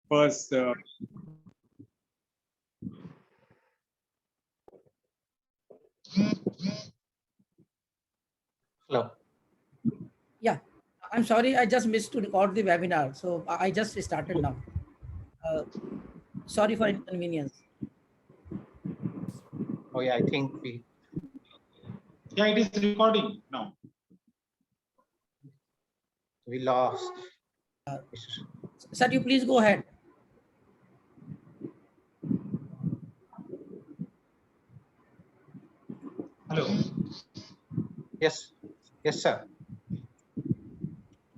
first. Hello. Yeah, I'm sorry, I just missed to record the webinar, so I just started now. Sorry for inconvenience. Oh yeah, I think we. Yeah, it is recording now. We lost. Sir, you please go ahead. Hello. Yes, yes, sir.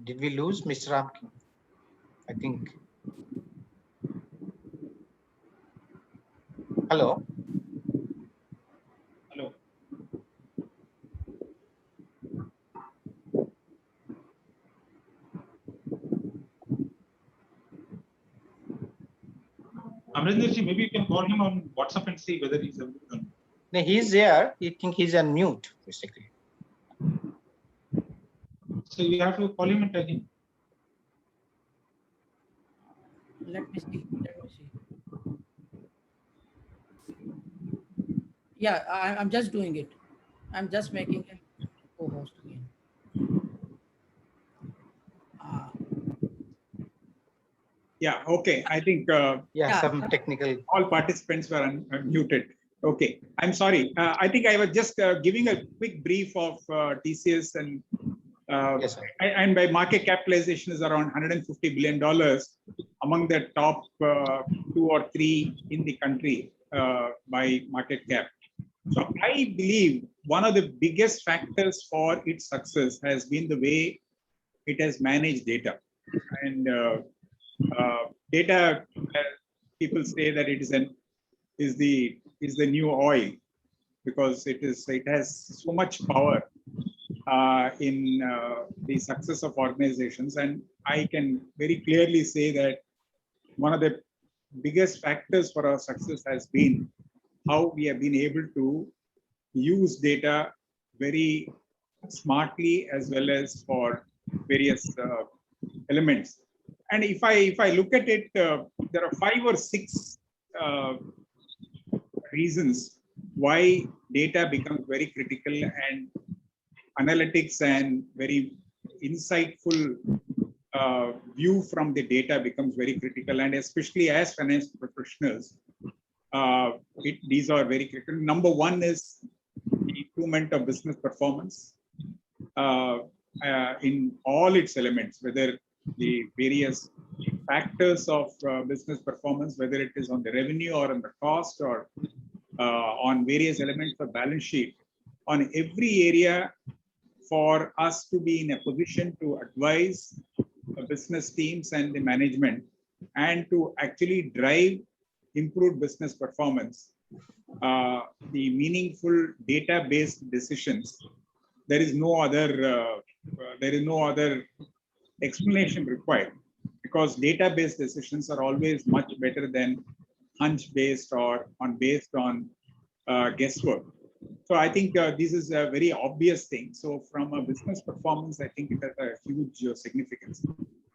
Did we lose Mr. Ramki? I think. Hello. Hello. Amrinder, maybe you can call him on WhatsApp and see whether he's available. No, he's there. I think he's on mute, basically. So you have to call him and tell him. Let me see. Yeah, I'm just doing it. I'm just making a co-host again. Yeah, okay. I think some technical. All participants were unmuted. Okay, I'm sorry. I think I was just giving a quick brief of TCS, and Yes, sir. and by market capitalization is around $150 billion, among the top 2 or 3 in the country by market cap. So I believe one of the biggest factors for its success has been the way it has managed data. And data, people say that it is the new oil, because it has so much power in the success of organizations. And I can very clearly say that one of the biggest factors for our success has been how we have been able to use data very smartly, as well as for various elements. And if I look at it, there are 5 or 6 reasons why data becomes very critical, and analytics and very insightful view from the data becomes very critical. And especially as finance professionals, these are very critical. Number 1 is the improvement of business performance in all its elements, whether the various factors of business performance, whether it is on the revenue or on the cost, or on various elements of balance sheet, on every area, for us to be in a position to advise the business teams and the management, and to actually drive improved business performance, the meaningful data-based decisions. There is no other explanation required, because data-based decisions are always much better than hunch-based or based on guesswork. So I think this is a very obvious thing. So from a business performance, I think it has a huge significance,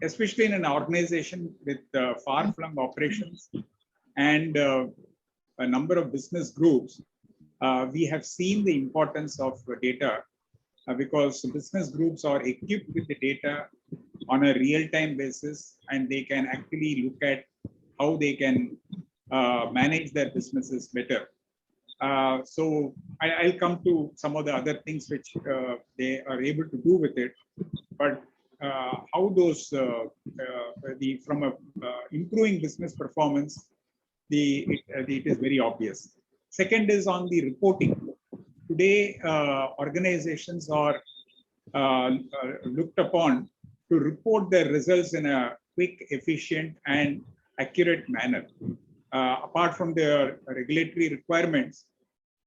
especially in an organization with far-flung operations and a number of business groups. We have seen the importance of data because business groups are equipped with the data on a real-time basis, and they can actually look at how they can manage their businesses better. So I'll come to some of the other things which they are able to do with it, but how those from a improving business performance, it is very obvious. Second is on the reporting. Today, organizations are looked upon to report their results in a quick, efficient, and accurate manner. Apart from their regulatory requirements,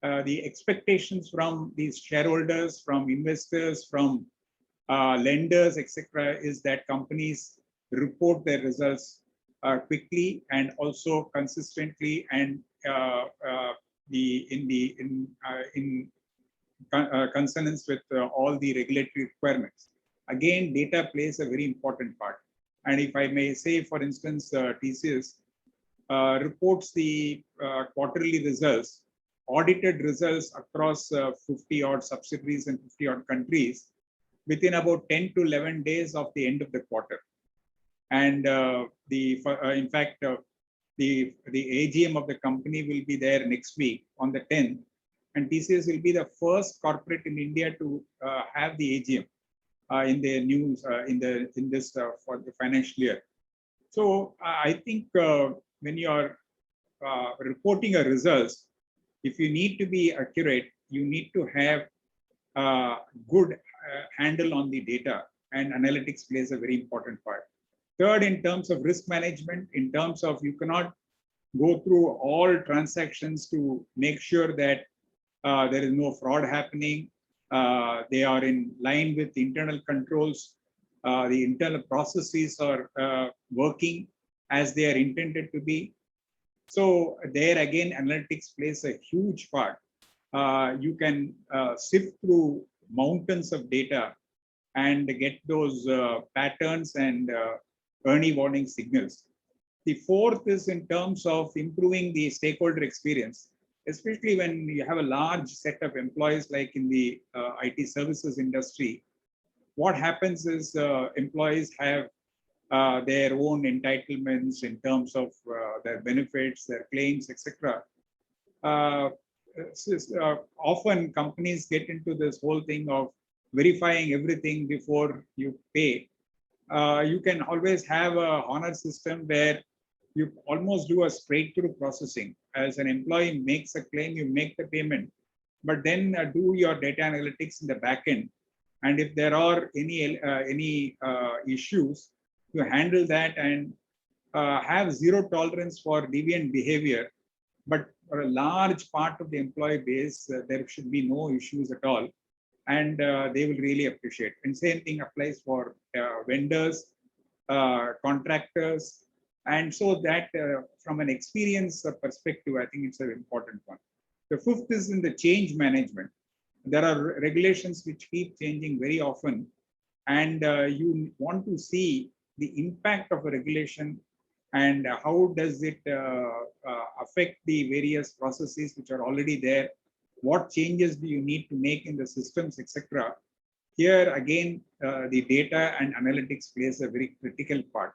the expectations from these shareholders, from investors, from lenders, etc., is that companies report their results quickly and also consistently, and in consonance with all the regulatory requirements. Again, data plays a very important part. And if I may say, for instance, TCS reports the quarterly results, audited results across 50 odd subsidiaries and 50 odd countries within about 10 to 11 days of the end of the quarter. And in fact, the AGM of the company will be there next week on the 10th, and TCS will be the first corporate in India to have the AGM in the news in this for the financial year. So I think when you are reporting a results, if you need to be accurate, you need to have good handle on the data, and analytics plays a very important part. Third, in terms of risk management, in terms of you cannot go through all transactions to make sure that there is no fraud happening. They are in line with internal controls. The internal processes are working as they are intended to be. So there again, analytics plays a huge part. You can sift through mountains of data and get those patterns and early warning signals. The fourth is in terms of improving the stakeholder experience, especially when you have a large set of employees like in the IT services industry. What happens is employees have their own entitlements in terms of their benefits, their claims, etc. Often companies get into this whole thing of verifying everything before you pay. You can always have a honor system where you almost do a straight through processing. As an employee makes a claim, you make the payment, but then do your data analytics in the back end. And if there are any issues, you handle that and have zero tolerance for deviant behavior. But for a large part of the employee base, there should be no issues at all. And they will really appreciate. And same thing applies for vendors, contractors. And so that from an experience perspective, I think it's an important one. The fifth is in the change management. There are regulations which keep changing very often. And you want to see the impact of a regulation and how does it affect the various processes which are already there. What changes do you need to make in the systems, etc. Here again, the data and analytics plays a very critical part.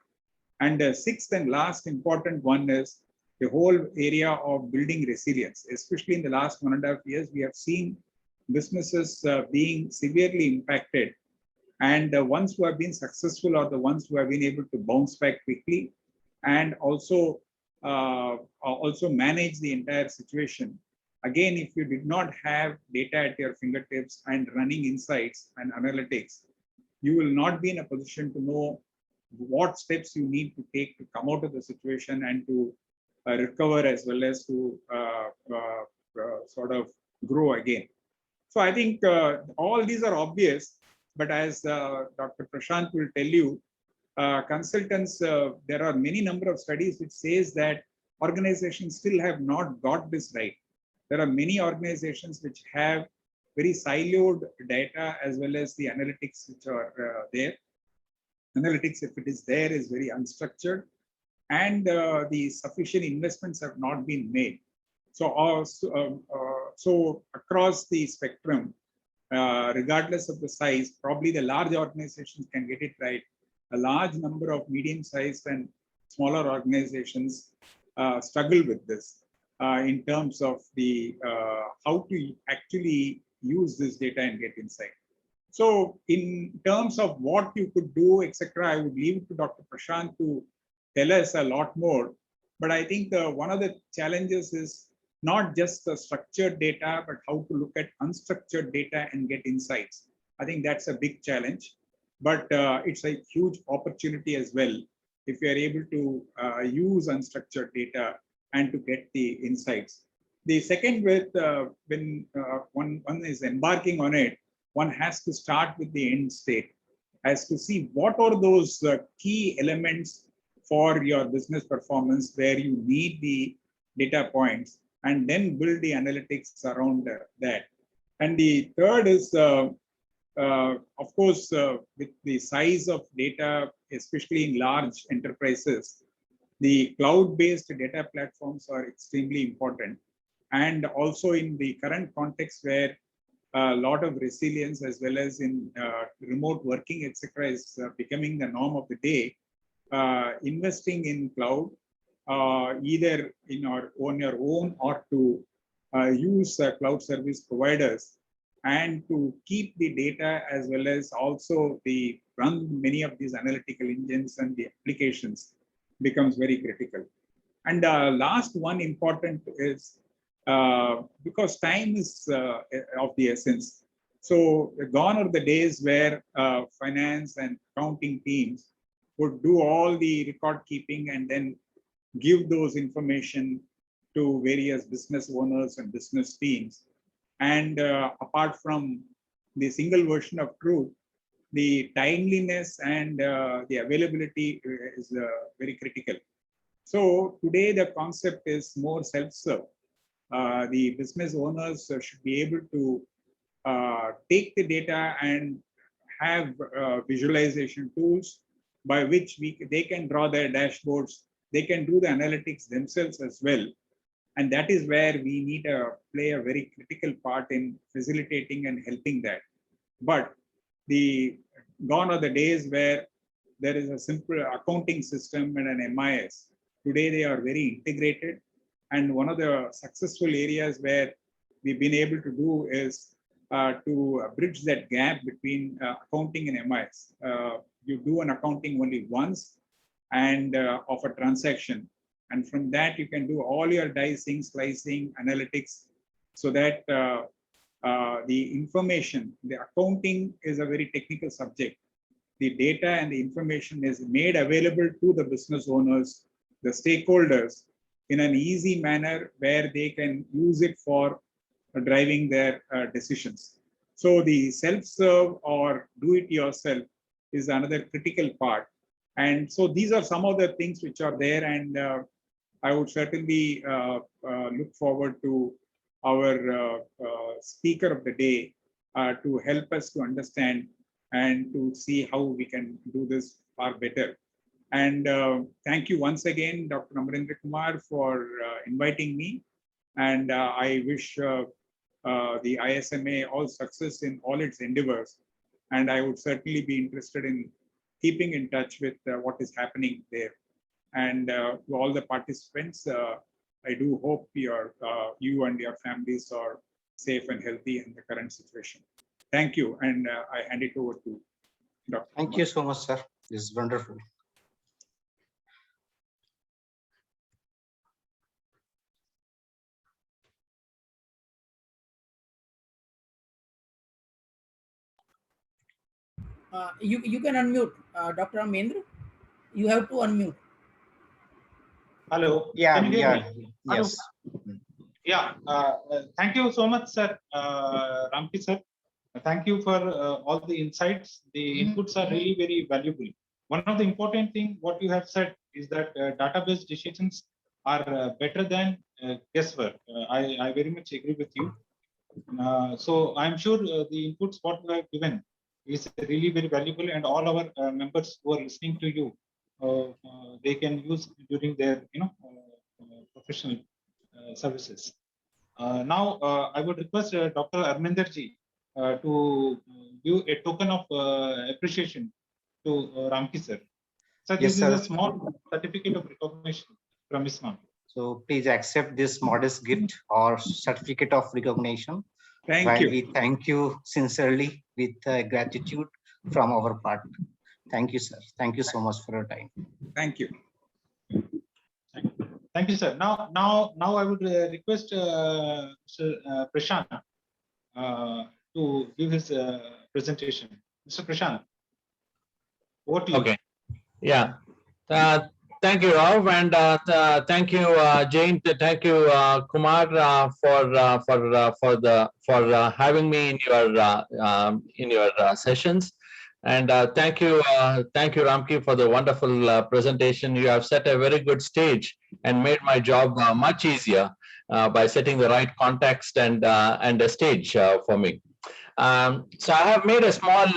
And the sixth and last important one is the whole area of building resilience. Especially in the last 1.5 years, we have seen businesses being severely impacted. And the ones who have been successful are the ones who have been able to bounce back quickly and also manage the entire situation. Again, if you did not have data at your fingertips and running insights and analytics, you will not be in a position to know what steps you need to take to come out of the situation and to recover as well as to sort of grow again. So I think all these are obvious, but as Dr. Prashant will tell you, consultants, there are many number of studies which says that organizations still have not got this right. There are many organizations which have very siloed data as well as the analytics which are there. Analytics, if it is there, is very unstructured, and the sufficient investments have not been made. So, so across the spectrum, regardless of the size, probably the large organizations can get it right. A large number of medium-sized and smaller organizations struggle with this in terms of the how to actually use this data and get insight. So in terms of what you could do, etc., I would leave it to Dr. Prashant to tell us a lot more. But I think one of the challenges is not just the structured data, but how to look at unstructured data and get insights. I think that's a big challenge, but it's a huge opportunity as well if you are able to use unstructured data and to get the insights. The second with when one is embarking on it, one has to start with the end state as to see what are those key elements for your business performance where you need the data points and then build the analytics around that. And the third is, of course, with the size of data especially in large enterprises, the cloud-based data platforms are extremely important. And also in the current context where a lot of resilience as well as in remote working, etc., is becoming the norm of the day, investing in cloud, either on your own or to use cloud service providers, and to keep the data as well as also the run many of these analytical engines and the applications becomes very critical. And last one important is because time is of the essence. So gone are the days where finance and accounting teams would do all the record keeping and then give those information to various business owners and business teams. And apart from the single version of truth, the timeliness and the availability is very critical. So today the concept is more self-serve. The business owners should be able to take the data and have visualization tools by which they can draw their dashboards, they can do the analytics themselves as well. And that is where we need to play a very critical part in facilitating and helping that. But gone are the days where there is a simple accounting system and an MIS. Today they are very integrated. And one of the successful areas where we've been able to do is to bridge that gap between accounting and MIS. You do an accounting only once and of a transaction. And from that, you can do all your dicing, slicing, analytics, so that the information, the accounting is a very technical subject. The data and the information is made available to the business owners, the stakeholders, in an easy manner where they can use it for driving their decisions. So the self-serve or do-it-yourself is another critical part. And so these are some of the things which are there, and I would certainly look forward to our speaker of the day to help us to understand and to see how we can do this far better. And thank you once again, Dr. Amarendra Kumar, for inviting me. And I wish the ISMA all success in all its endeavors. And I would certainly be interested in keeping in touch with what is happening there. And to all the participants, I do hope you and your families are safe and healthy in the current situation. Thank you. And I hand it over to Dr. Thank Kumar. you so much, sir. This is wonderful. You can unmute, Dr. Amarendra. You have to unmute. Hello. Yeah, Can you hear yeah, me? yes. Yeah. Thank you so much, sir. Ramki sir. Thank you for all the insights. The inputs are really very valuable. One of the important thing what you have said is that database decisions are better than guesswork. I very much agree with you. So I'm sure the inputs what you have given is really very valuable, and all our members who are listening to you, they can use during their professional services. Now I would request Dr. Arminder ji to give a token of appreciation to Ramki sir. So Yes, this sir. is a small certificate of recognition from ISMA. So please accept this modest gift or certificate of recognition. Thank While you. we thank you sincerely with gratitude from our part. Thank you, sir. Thank you so much for your time. Thank you. Thank you, sir. Now I would request Mr. Prashant to give his presentation. Mr. Prashant, over to you. Okay. Yeah. Thank you, Rav, and thank you, Jane. Thank you, Kumar, for having me in your sessions. And thank you, Ramki, for the wonderful presentation. You have set a very good stage and made my job much easier by setting the right context and a stage for me. So I have made a small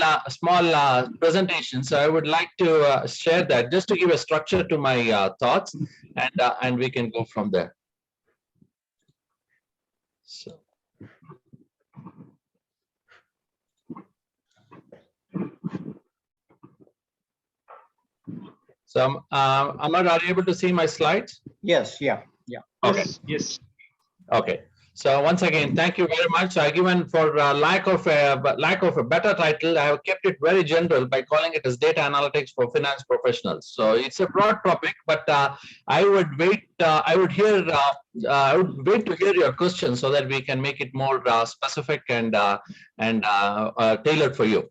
presentation. So I would like to share that just to give a structure to my thoughts, and we can go from there. So. So, Amar, are you able to see my slides? Yes, yeah. Okay. Yes. Okay. So once again, thank you very much. I given for lack of a better title, I have kept it very general by calling it as data analytics for finance professionals. So it's a broad topic, but I would wait. I would wait to hear your questions so that we can make it more specific and tailored for you.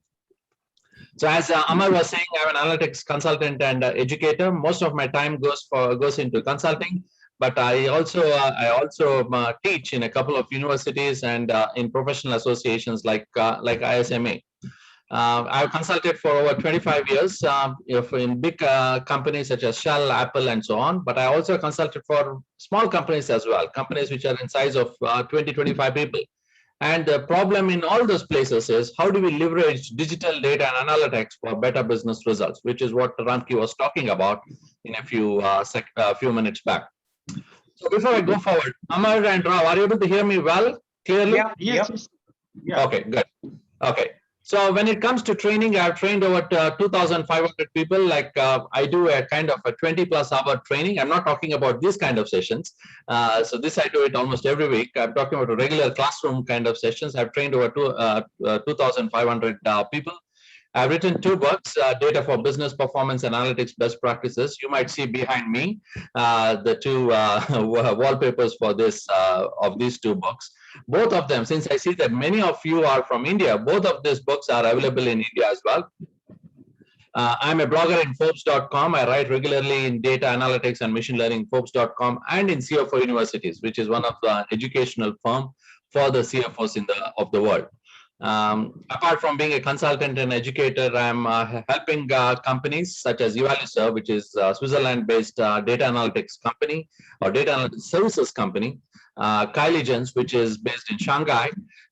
So as Amar was saying, I'm an analytics consultant and educator. Most of my time goes into consulting, but I also teach in a couple of universities and in professional associations like ISMA. I've consulted for over 25 years in big companies such as Shell, Apple, and so on. But I also consulted for small companies as well, companies which are in size of 20, 25 people. And the problem in all those places is how do we leverage digital data and analytics for better business results, which is what Ramki was talking about in a few minutes back. So before I go forward, Amar and Rao, are you able to hear me well, clearly? Yes. Yeah. Okay, good. Okay. So when it comes to training, I've trained over 2,500 people. Like I do a kind of a 20+ hour training. I'm not talking about this kind of sessions. So this I do it almost every week. I'm talking about a regular classroom kind of sessions. I've trained over 2,500 people. I've written 2 books, Data for Business Performance Analytics Best Practices. You might see behind me the 2 wallpapers for this of these 2 books. Both of them, since I see that many of you are from India, both of these books are available in India as well. I'm a blogger in Forbes.com. I write regularly in data analytics and machine learning, Forbes.com, and in CFO Universities, which is one of the educational firm for the CFOs of the world. Apart from being a consultant and educator, I'm helping companies such as Evalueserve, which is a Switzerland-based data analytics company or data analytics services company, Kyligence, which is based in Shanghai,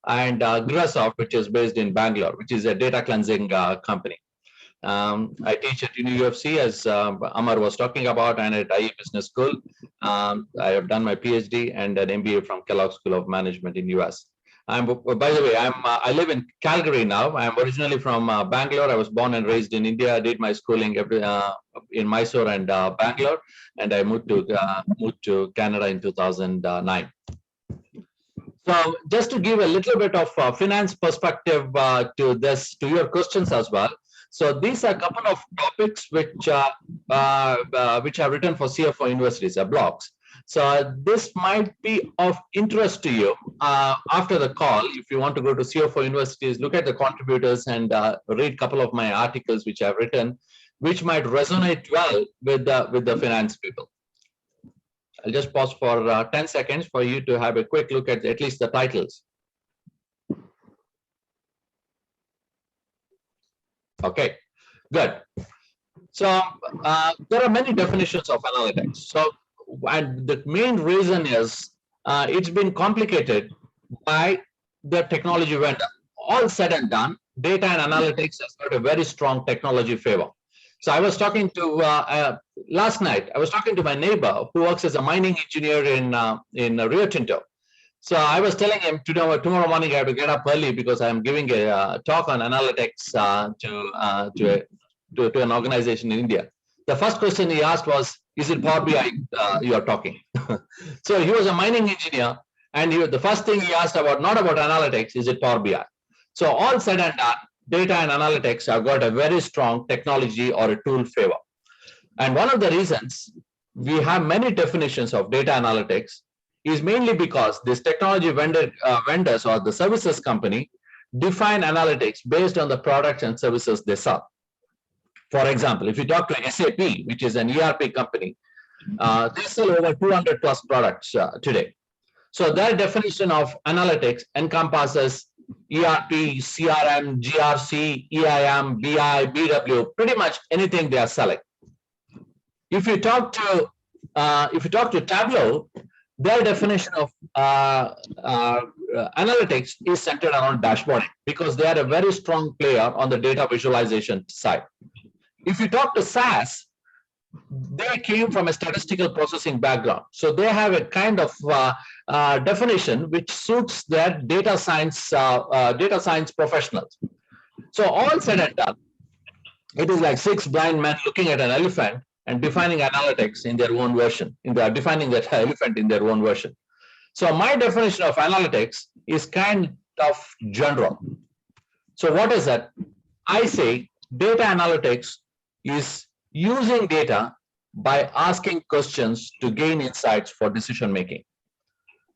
and Grassoft, which is based in Bangalore, which is a data cleansing company. I teach at UFC, as Amar was talking about, and at IE Business School. I have done my PhD and an MBA from Kellogg School of Management in US. By the way, I live in Calgary now. I'm originally from Bangalore. I was born and raised in India. I did my schooling in Mysore and Bangalore, and I moved to Canada in 2009. So just to give a little bit of finance perspective to your questions as well. So these are a couple of topics which I've written for CFO Universities, blogs. So this might be of interest to you after the call. If you want to go to CFO Universities, look at the contributors and read a couple of my articles which I've written, which might resonate well with the finance people. I'll just pause for 10 seconds for you to have a quick look at least the titles. Okay, good. So there are many definitions of analytics. So, and the main reason is it's been complicated by the technology vendor. All said and done, data and analytics has got a very strong technology favor. So I was talking to last night. I was talking to my neighbor who works as a mining engineer in Rio Tinto. So I was telling him tomorrow morning I have to get up early because I am giving a talk on analytics to an organization in India. The first question he asked was, "Is it Power BI you are talking?" So he was a mining engineer, and the first thing he asked not about analytics, is it Power BI? So all said and done, data and analytics have got a very strong technology or a tool favor. And one of the reasons we have many definitions of data analytics is mainly because this technology vendors or the services company define analytics based on the products and services they sell. For example, if you talk to SAP, which is an ERP company, they sell over 200 plus products today. So their definition of analytics encompasses ERP, CRM, GRC, EIM, BI, BW, pretty much anything they are selling. If you talk to Tableau, their definition of analytics is centered around dashboarding because they are a very strong player on the data visualization side. If you talk to SaaS, they came from a statistical processing background. So they have a kind of definition which suits their data science professionals. So all said and done, it is like 6 blind men looking at an elephant and defining analytics in their own version, defining that elephant in their own version. So my definition of analytics is kind of general. So what is that? I say data analytics is using data by asking questions to gain insights for decision making.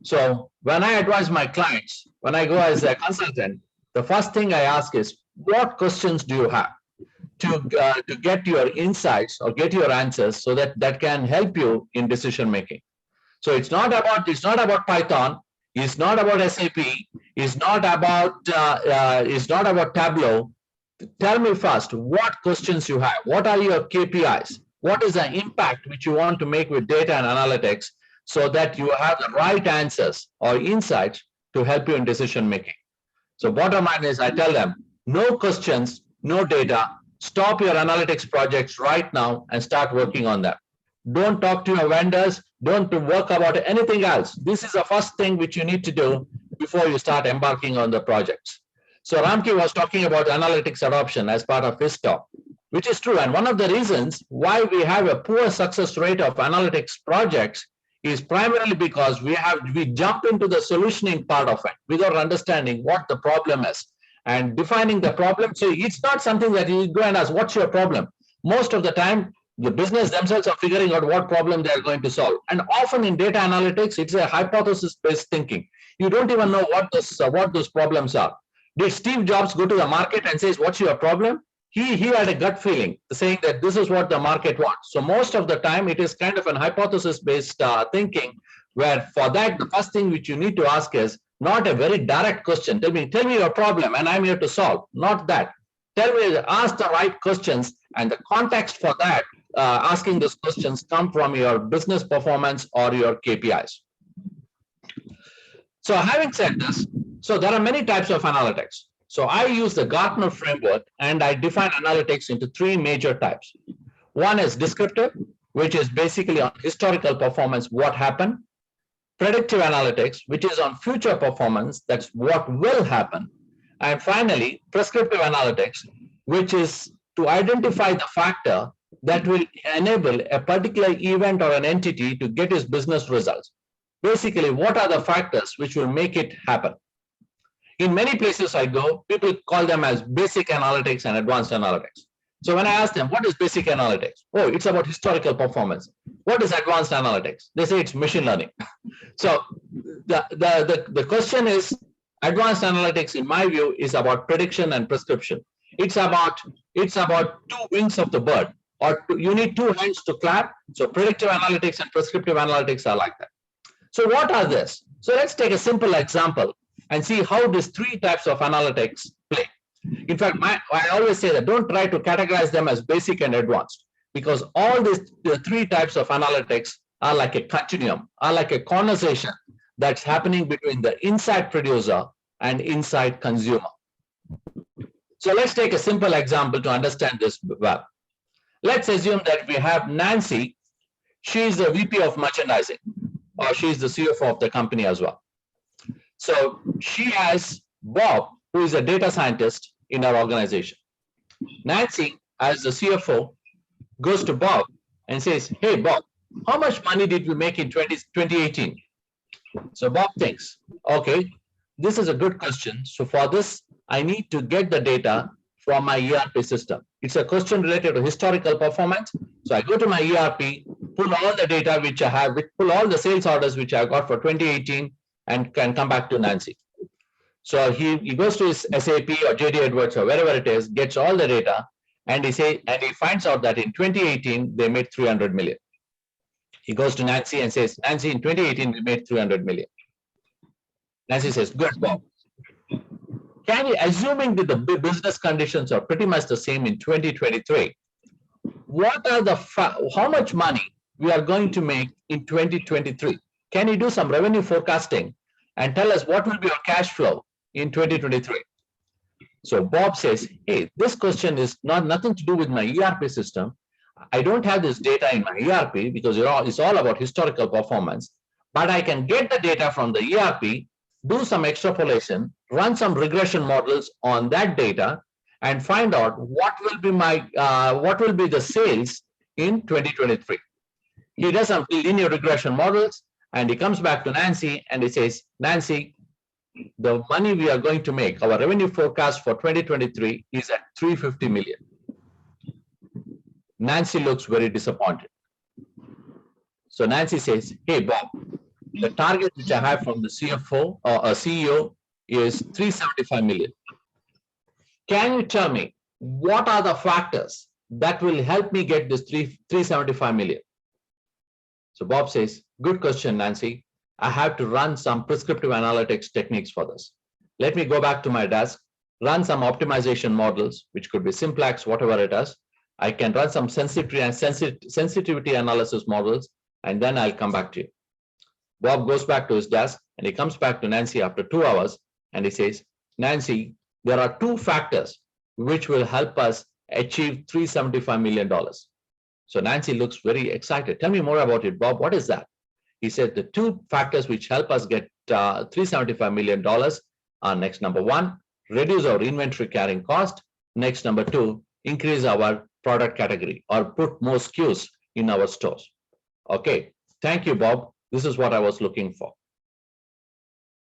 So when I advise my clients, when I go as a consultant, the first thing I ask is, what questions do you have to get your insights or get your answers so that can help you in decision making? So it's not about Python, it's not about SAP, it's not about Tableau. Tell me first what questions you have. What are your KPIs? What is the impact which you want to make with data and analytics so that you have the right answers or insights to help you in decision making? So bottom line is I tell them, no questions, no data. Stop your analytics projects right now and start working on them. Don't talk to your vendors. Don't work about anything else. This is the first thing which you need to do before you start embarking on the projects. So Ramki was talking about analytics adoption as part of his talk, which is true. And one of the reasons why we have a poor success rate of analytics projects is primarily because we jump into the solutioning part of it without understanding what the problem is and defining the problem. So it's not something that you go and ask, what's your problem? Most of the time, the business themselves are figuring out what problem they are going to solve. And often in data analytics, it's a hypothesis-based thinking. You don't even know what those problems are. Did Steve Jobs go to the market and says, what's your problem? He had a gut feeling saying that this is what the market wants. So most of the time, it is kind of an hypothesis-based thinking, where for that, the first thing which you need to ask is not a very direct question. Tell me your problem and I'm here to solve. Not that. Ask the right questions, and the context for that, asking those questions come from your business performance or your KPIs. So having said this, so there are many types of analytics. So I use the Gartner framework and I define analytics into 3 major types. One is descriptive, which is basically on historical performance, what happened. Predictive analytics, which is on future performance, that's what will happen. And finally, prescriptive analytics, which is to identify the factor that will enable a particular event or an entity to get its business results. Basically, what are the factors which will make it happen? In many places I go, people call them as basic analytics and advanced analytics. So when I ask them, what is basic analytics? Oh, it's about historical performance. What is advanced analytics? They say it's machine learning. So the question is, advanced analytics, in my view, is about prediction and prescription. It's about 2 wings of the bird, or you need 2 hands to clap. So predictive analytics and prescriptive analytics are like that. So what are this? So let's take a simple example and see how these 3 types of analytics play. In fact, I always say that don't try to categorize them as basic and advanced, because all these 3 types of analytics are like a continuum, are like a conversation that's happening between the insight producer and insight consumer. So let's take a simple example to understand this well. Let's assume that we have Nancy. She's the VP of merchandising, or she's the CFO of the company as well. So she has Bob, who is a data scientist in our organization. Nancy, as the CFO, goes to Bob and says, hey, Bob, how much money did we make in 2018? So Bob thinks, okay, this is a good question. So for this, I need to get the data from my ERP system. It's a question related to historical performance. So I go to my ERP, pull all the data which I have, pull all the sales orders which I got for 2018, and can come back to Nancy. So he goes to his SAP or JD Edwards or wherever it is, gets all the data, and he finds out that in 2018 they made 300 million. He goes to Nancy and says, Nancy, in 2018 we made 300 million. Nancy says, good, Bob. Can you, assuming that the business conditions are pretty much the same in 2023, what are how much money we are going to make in 2023? Can you do some revenue forecasting and tell us what will be your cash flow in 2023. So Bob says, hey, this question is nothing to do with my ERP system. I don't have this data in my ERP because it's all about historical performance, but I can get the data from the ERP, do some extrapolation, run some regression models on that data, and find out what will be the sales in 2023. He does some linear regression models, and he comes back to Nancy and he says, Nancy, the money we are going to make, our revenue forecast for 2023 is at 350 million. Nancy looks very disappointed. So Nancy says, hey, Bob, the target which I have from the CFO or a CEO is 375 million. Can you tell me what are the factors that will help me get this 375 million? So Bob says, good question, Nancy. I have to run some prescriptive analytics techniques for this. Let me go back to my desk, run some optimization models, which could be simplex, whatever it is. I can run some sensitivity analysis models, and then I'll come back to you. Bob goes back to his desk and he comes back to Nancy after 2 hours and he says, Nancy, there are 2 factors which will help us achieve $375 million. So Nancy looks very excited. Tell me more about it, Bob. What is that? He said the 2 factors which help us get $375 million are next, number 1, reduce our inventory carrying cost. Next, number 2, increase our product category or put more SKUs in our stores. Okay, thank you, Bob. This is what I was looking for.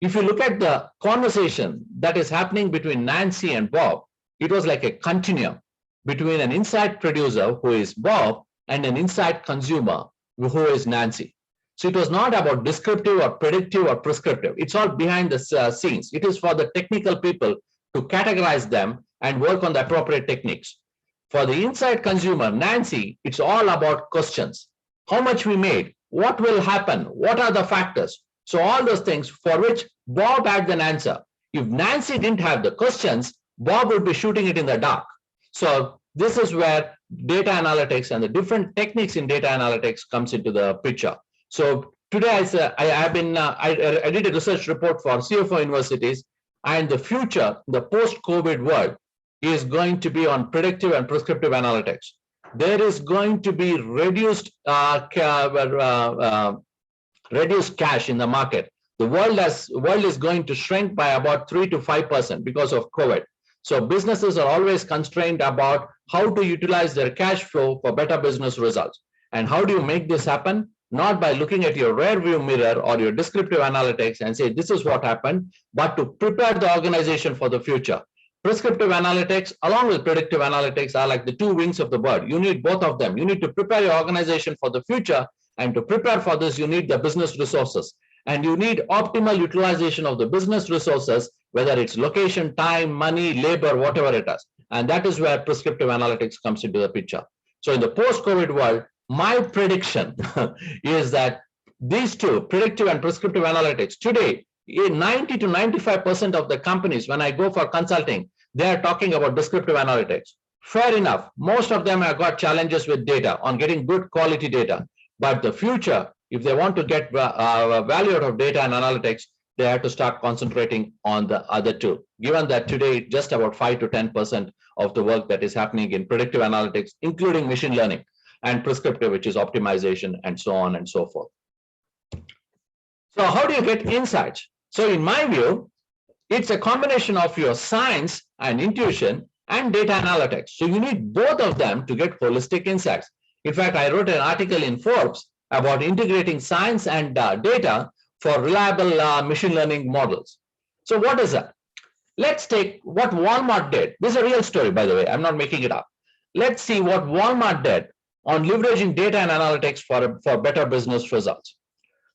If you look at the conversation that is happening between Nancy and Bob, it was like a continuum between an insight producer who is Bob and an insight consumer who is Nancy. So it was not about descriptive or predictive or prescriptive. It's all behind the scenes. It is for the technical people to categorize them and work on the appropriate techniques. For the insight consumer, Nancy, it's all about questions. How much we made? What will happen? What are the factors? So all those things for which Bob had an answer. If Nancy didn't have the questions, Bob would be shooting it in the dark. So this is where data analytics and the different techniques in data analytics comes into the picture. So today I did a research report for CFO universities, and the future, the post-COVID world is going to be on predictive and prescriptive analytics. There is going to be reduced cash in the market. The world is going to shrink by about 3 to 5% because of COVID. So businesses are always constrained about how to utilize their cash flow for better business results. And how do you make this happen? Not by looking at your rear view mirror or your descriptive analytics and say, this is what happened, but to prepare the organization for the future. Prescriptive analytics along with predictive analytics are like the 2 wings of the bird. You need both of them. You need to prepare your organization for the future, and to prepare for this, you need the business resources. And you need optimal utilization of the business resources, whether it's location, time, money, labor, whatever it is. And that is where prescriptive analytics comes into the picture. So in the post-COVID world, my prediction is that these 2, predictive and prescriptive analytics, today, 90 to 95% of the companies, when I go for consulting, they are talking about descriptive analytics. Fair enough. Most of them have got challenges with data on getting good quality data. But the future, if they want to get value out of data and analytics, they have to start concentrating on the other 2. Given that today, just about 5 to 10% of the work that is happening in predictive analytics, including machine learning, and prescriptive, which is optimization, and so on and so forth. So how do you get insights? So in my view, it's a combination of your science and intuition and data analytics. So you need both of them to get holistic insights. In fact, I wrote an article in Forbes about integrating science and data for reliable machine learning models. So what is that? Let's take what Walmart did. This is a real story, by the way. I'm not making it up. Let's see what Walmart did on leveraging data and analytics for better business results.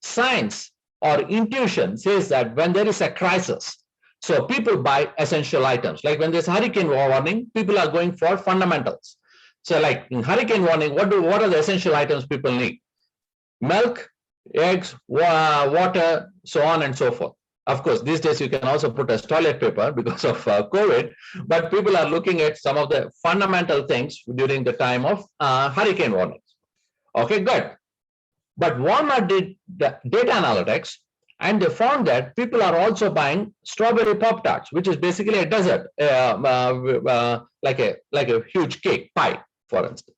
Science or intuition says that when there is a crisis, so people buy essential items. Like when there's hurricane warning, people are going for fundamentals. So like in hurricane warning, what are the essential items people need? Milk, eggs, water, so on and so forth. Of course, these days you can also put as toilet paper because of COVID, but people are looking at some of the fundamental things during the time of hurricane warnings. Okay, good. But Walmart did the data analytics, And they found that people are also buying strawberry Pop-Tarts, which is basically a dessert, like a huge cake, pie, for instance.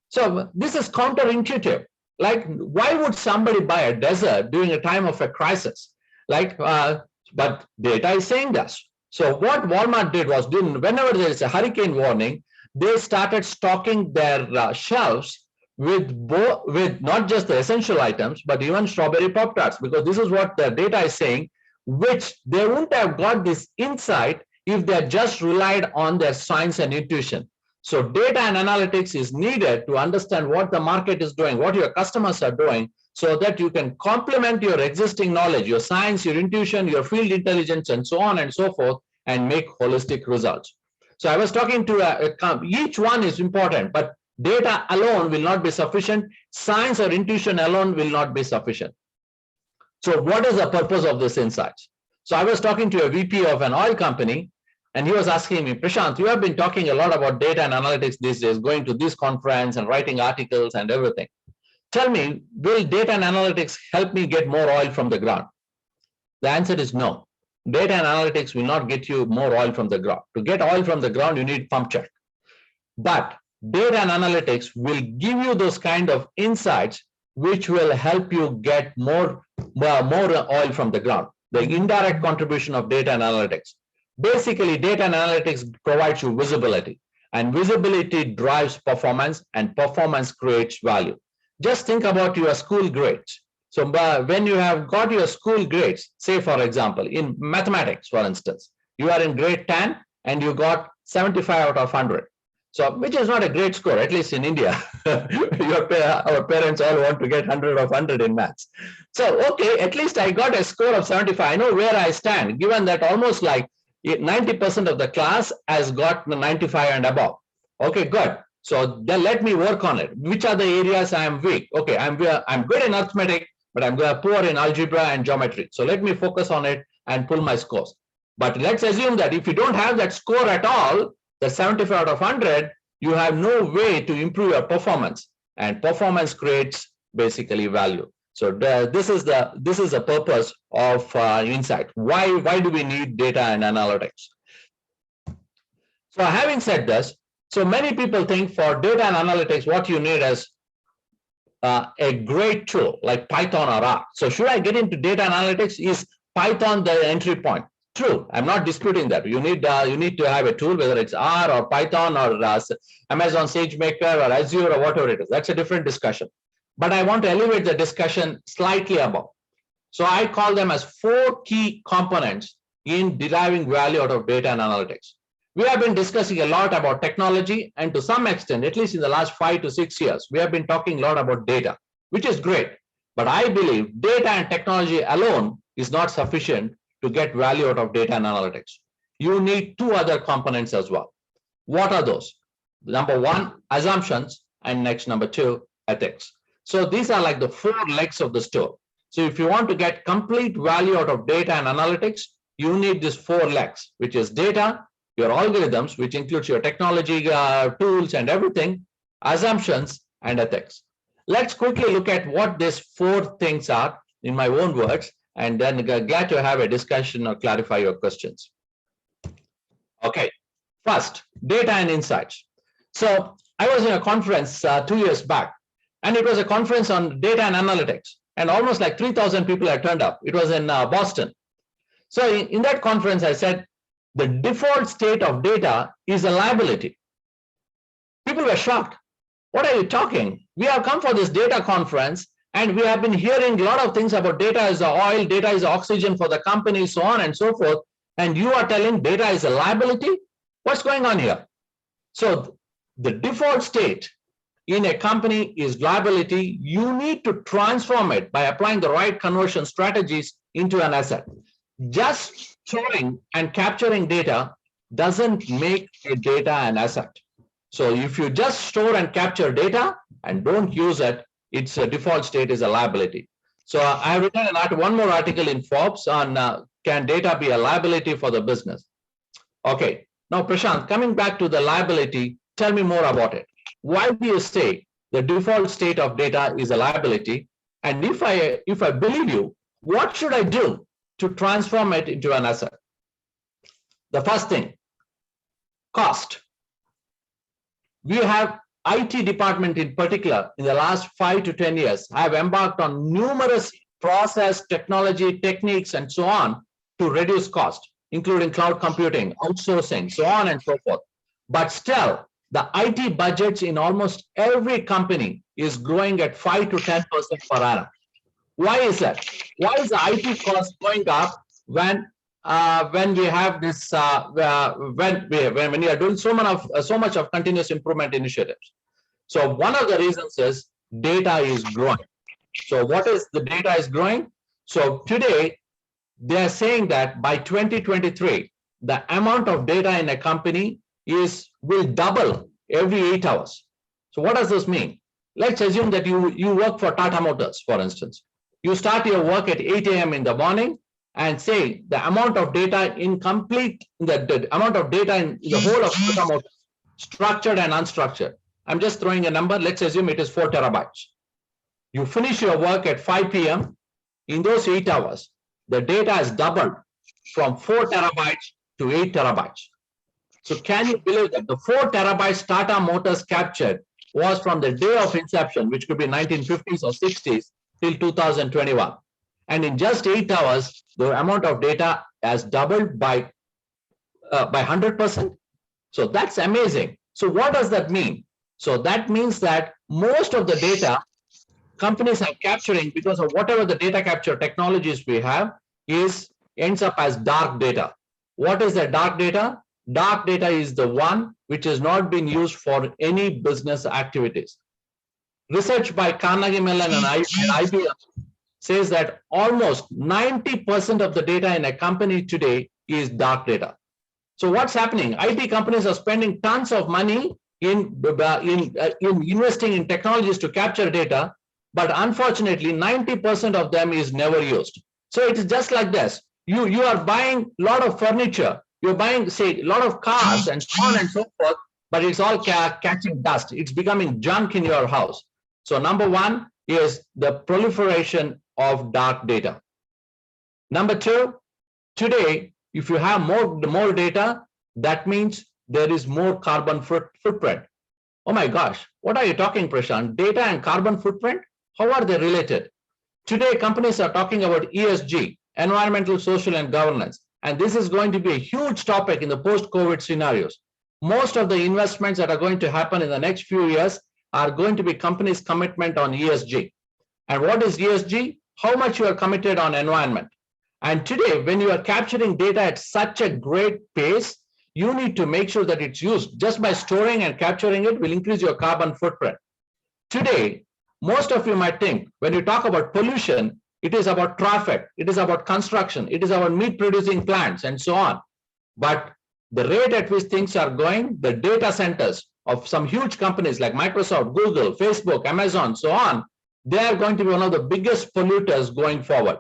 So this is counterintuitive. Like, why would somebody buy a dessert during a time of a crisis? Like, but data is saying this. So what Walmart did was, whenever there is a hurricane warning, they started stocking their shelves with not just the essential items, but even strawberry Pop-Tarts, because this is what the data is saying, which they wouldn't have got this insight if they just relied on their science and intuition. So data and analytics is needed to understand what the market is doing, what your customers are doing, so that you can complement your existing knowledge, your science, your intuition, your field intelligence, and so on and so forth, and make holistic results. So I was talking to each one is important, but data alone will not be sufficient. Science or intuition alone will not be sufficient. So what is the purpose of this insights? So I was talking to a VP of an oil company, and he was asking me, Prashant, you have been talking a lot about data and analytics these days, going to this conference and writing articles and everything. Tell me, will data and analytics help me get more oil from the ground? The answer is no. Data and analytics will not get you more oil from the ground. To get oil from the ground, you need pump check. But data and analytics will give you those kind of insights which will help you get more oil from the ground. The indirect contribution of data and analytics. Basically, data and analytics provides you visibility, and visibility drives performance, and performance creates value. Just think about your school grades. So when you have got your school grades, say for example, in mathematics, for instance, you are in grade 10 and you got 75 out of 100. So, which is not a great score, at least in India. Our parents all want to get 100 of 100 in maths. So, okay, at least I got a score of 75. I know where I stand, given that almost like 90% of the class has got 95 and above. Okay, good. So then let me work on it. Which are the areas I am weak? Okay, I'm good in arithmetic, but I'm poor in algebra and geometry. So let me focus on it and pull my scores. But let's assume that if you don't have that score at all, the 75 out of 100, you have no way to improve your performance, and performance creates basically value. So this is the purpose of insight. Why do we need data and analytics? So having said this, so many people think for data and analytics, what you need is a great tool like Python or R. So should I get into data analytics? Is Python the entry point? True, I'm not disputing that. You need to have a tool, whether it's R or Python or Amazon SageMaker or Azure or whatever it is. That's a different discussion. But I want to elevate the discussion slightly above. So I call them as 4 key components in deriving value out of data and analytics. We have been discussing a lot about technology, and to some extent, at least in the last 5 to 6 years, we have been talking a lot about data, which is great. But I believe data and technology alone is not sufficient to get value out of data and analytics. You need 2 other components as well. What are those? Number 1, assumptions, and next, number 2, ethics. So these are like the 4 legs of the stool. So if you want to get complete value out of data and analytics, you need these 4 legs, which is data, your algorithms, which includes your technology tools and everything, assumptions, and ethics. Let's quickly look at what these 4 things are in my own words, and then glad to have a discussion or clarify your questions. Okay, first, data and insights. So I was in a conference 2 years back, and it was a conference on data and analytics, and almost like 3,000 people had turned up. It was in Boston. So in that conference, I said, the default state of data is a liability. People were shocked. What are you talking? We have come for this data conference, and we have been hearing a lot of things about data is the oil, data is the oxygen for the company, so on and so forth. And you are telling data is a liability? What's going on here? So the default state in a company is liability. You need to transform it by applying the right conversion strategies into an asset. Just storing and capturing data doesn't make a data an asset. So if you just store and capture data and don't use it, its default state is a liability. So I have written one more article in Forbes on can data be a liability for the business? Okay, now Prashant, coming back to the liability, tell me more about it. Why do you say the default state of data is a liability? And if I believe you, what should I do to transform it into an asset? The first thing, cost. We have IT department in particular, in the last 5 to 10 years, have embarked on numerous process, technology, techniques, and so on to reduce cost, including cloud computing, outsourcing, so on and so forth. But still, the IT budgets in almost every company is growing at 5 to 10% per annum. Why is that? Why is the IT cost going up when we have this when you are doing so much of continuous improvement initiatives? So one of the reasons is data is growing. So what is the data is growing? So today they are saying that by 2023, the amount of data in a company will double every 8 hours. So what does this mean? Let's assume that you work for Tata Motors, for instance. You start your work at 8 a.m. in the morning, and say the amount of data the amount of data in the whole of Tata Motors, structured and unstructured. I'm just throwing a number. Let's assume it is 4 terabytes. You finish your work at 5 p.m. In those 8 hours, the data has doubled from 4 terabytes to 8 terabytes. So can you believe that the 4 terabytes Tata Motors captured was from the day of inception, which could be 1950s or 60s, till 2021. And in just 8 hours, the amount of data has doubled by 100%. So that's amazing. So what does that mean? So that means that most of the data companies are capturing, because of whatever the data capture technologies we have, ends up as dark data. What is the dark data? Dark data is the one which has not been used for any business activities. Research by Carnegie Mellon and IBM says that almost 90% of the data in a company today is dark data. So what's happening? IT companies are spending tons of money in investing in technologies to capture data, but unfortunately, 90% of them is never used. So it is just like this. You are buying a lot of furniture, you're buying, say, a lot of cars and so on and so forth, but it's all catching dust. It's becoming junk in your house. So number one is the proliferation of dark data. Number two, today, if you have more data, that means there is more carbon footprint. Oh my gosh, what are you talking, Prashant? Data and carbon footprint? How are they related? Today, companies are talking about ESG, environmental, social, and governance. And this is going to be a huge topic in the post-COVID scenarios. Most of the investments that are going to happen in the next few years are going to be companies' commitment on ESG. And what is ESG? How much you are committed on environment. And today, when you are capturing data at such a great pace, you need to make sure that it's used. Just by storing and capturing it will increase your carbon footprint. Today, most of you might think when you talk about pollution, it is about traffic, it is about construction, it is about meat producing plants and so on. But the rate at which things are going, the data centers of some huge companies like Microsoft, Google, Facebook, Amazon, so on, they are going to be one of the biggest polluters going forward.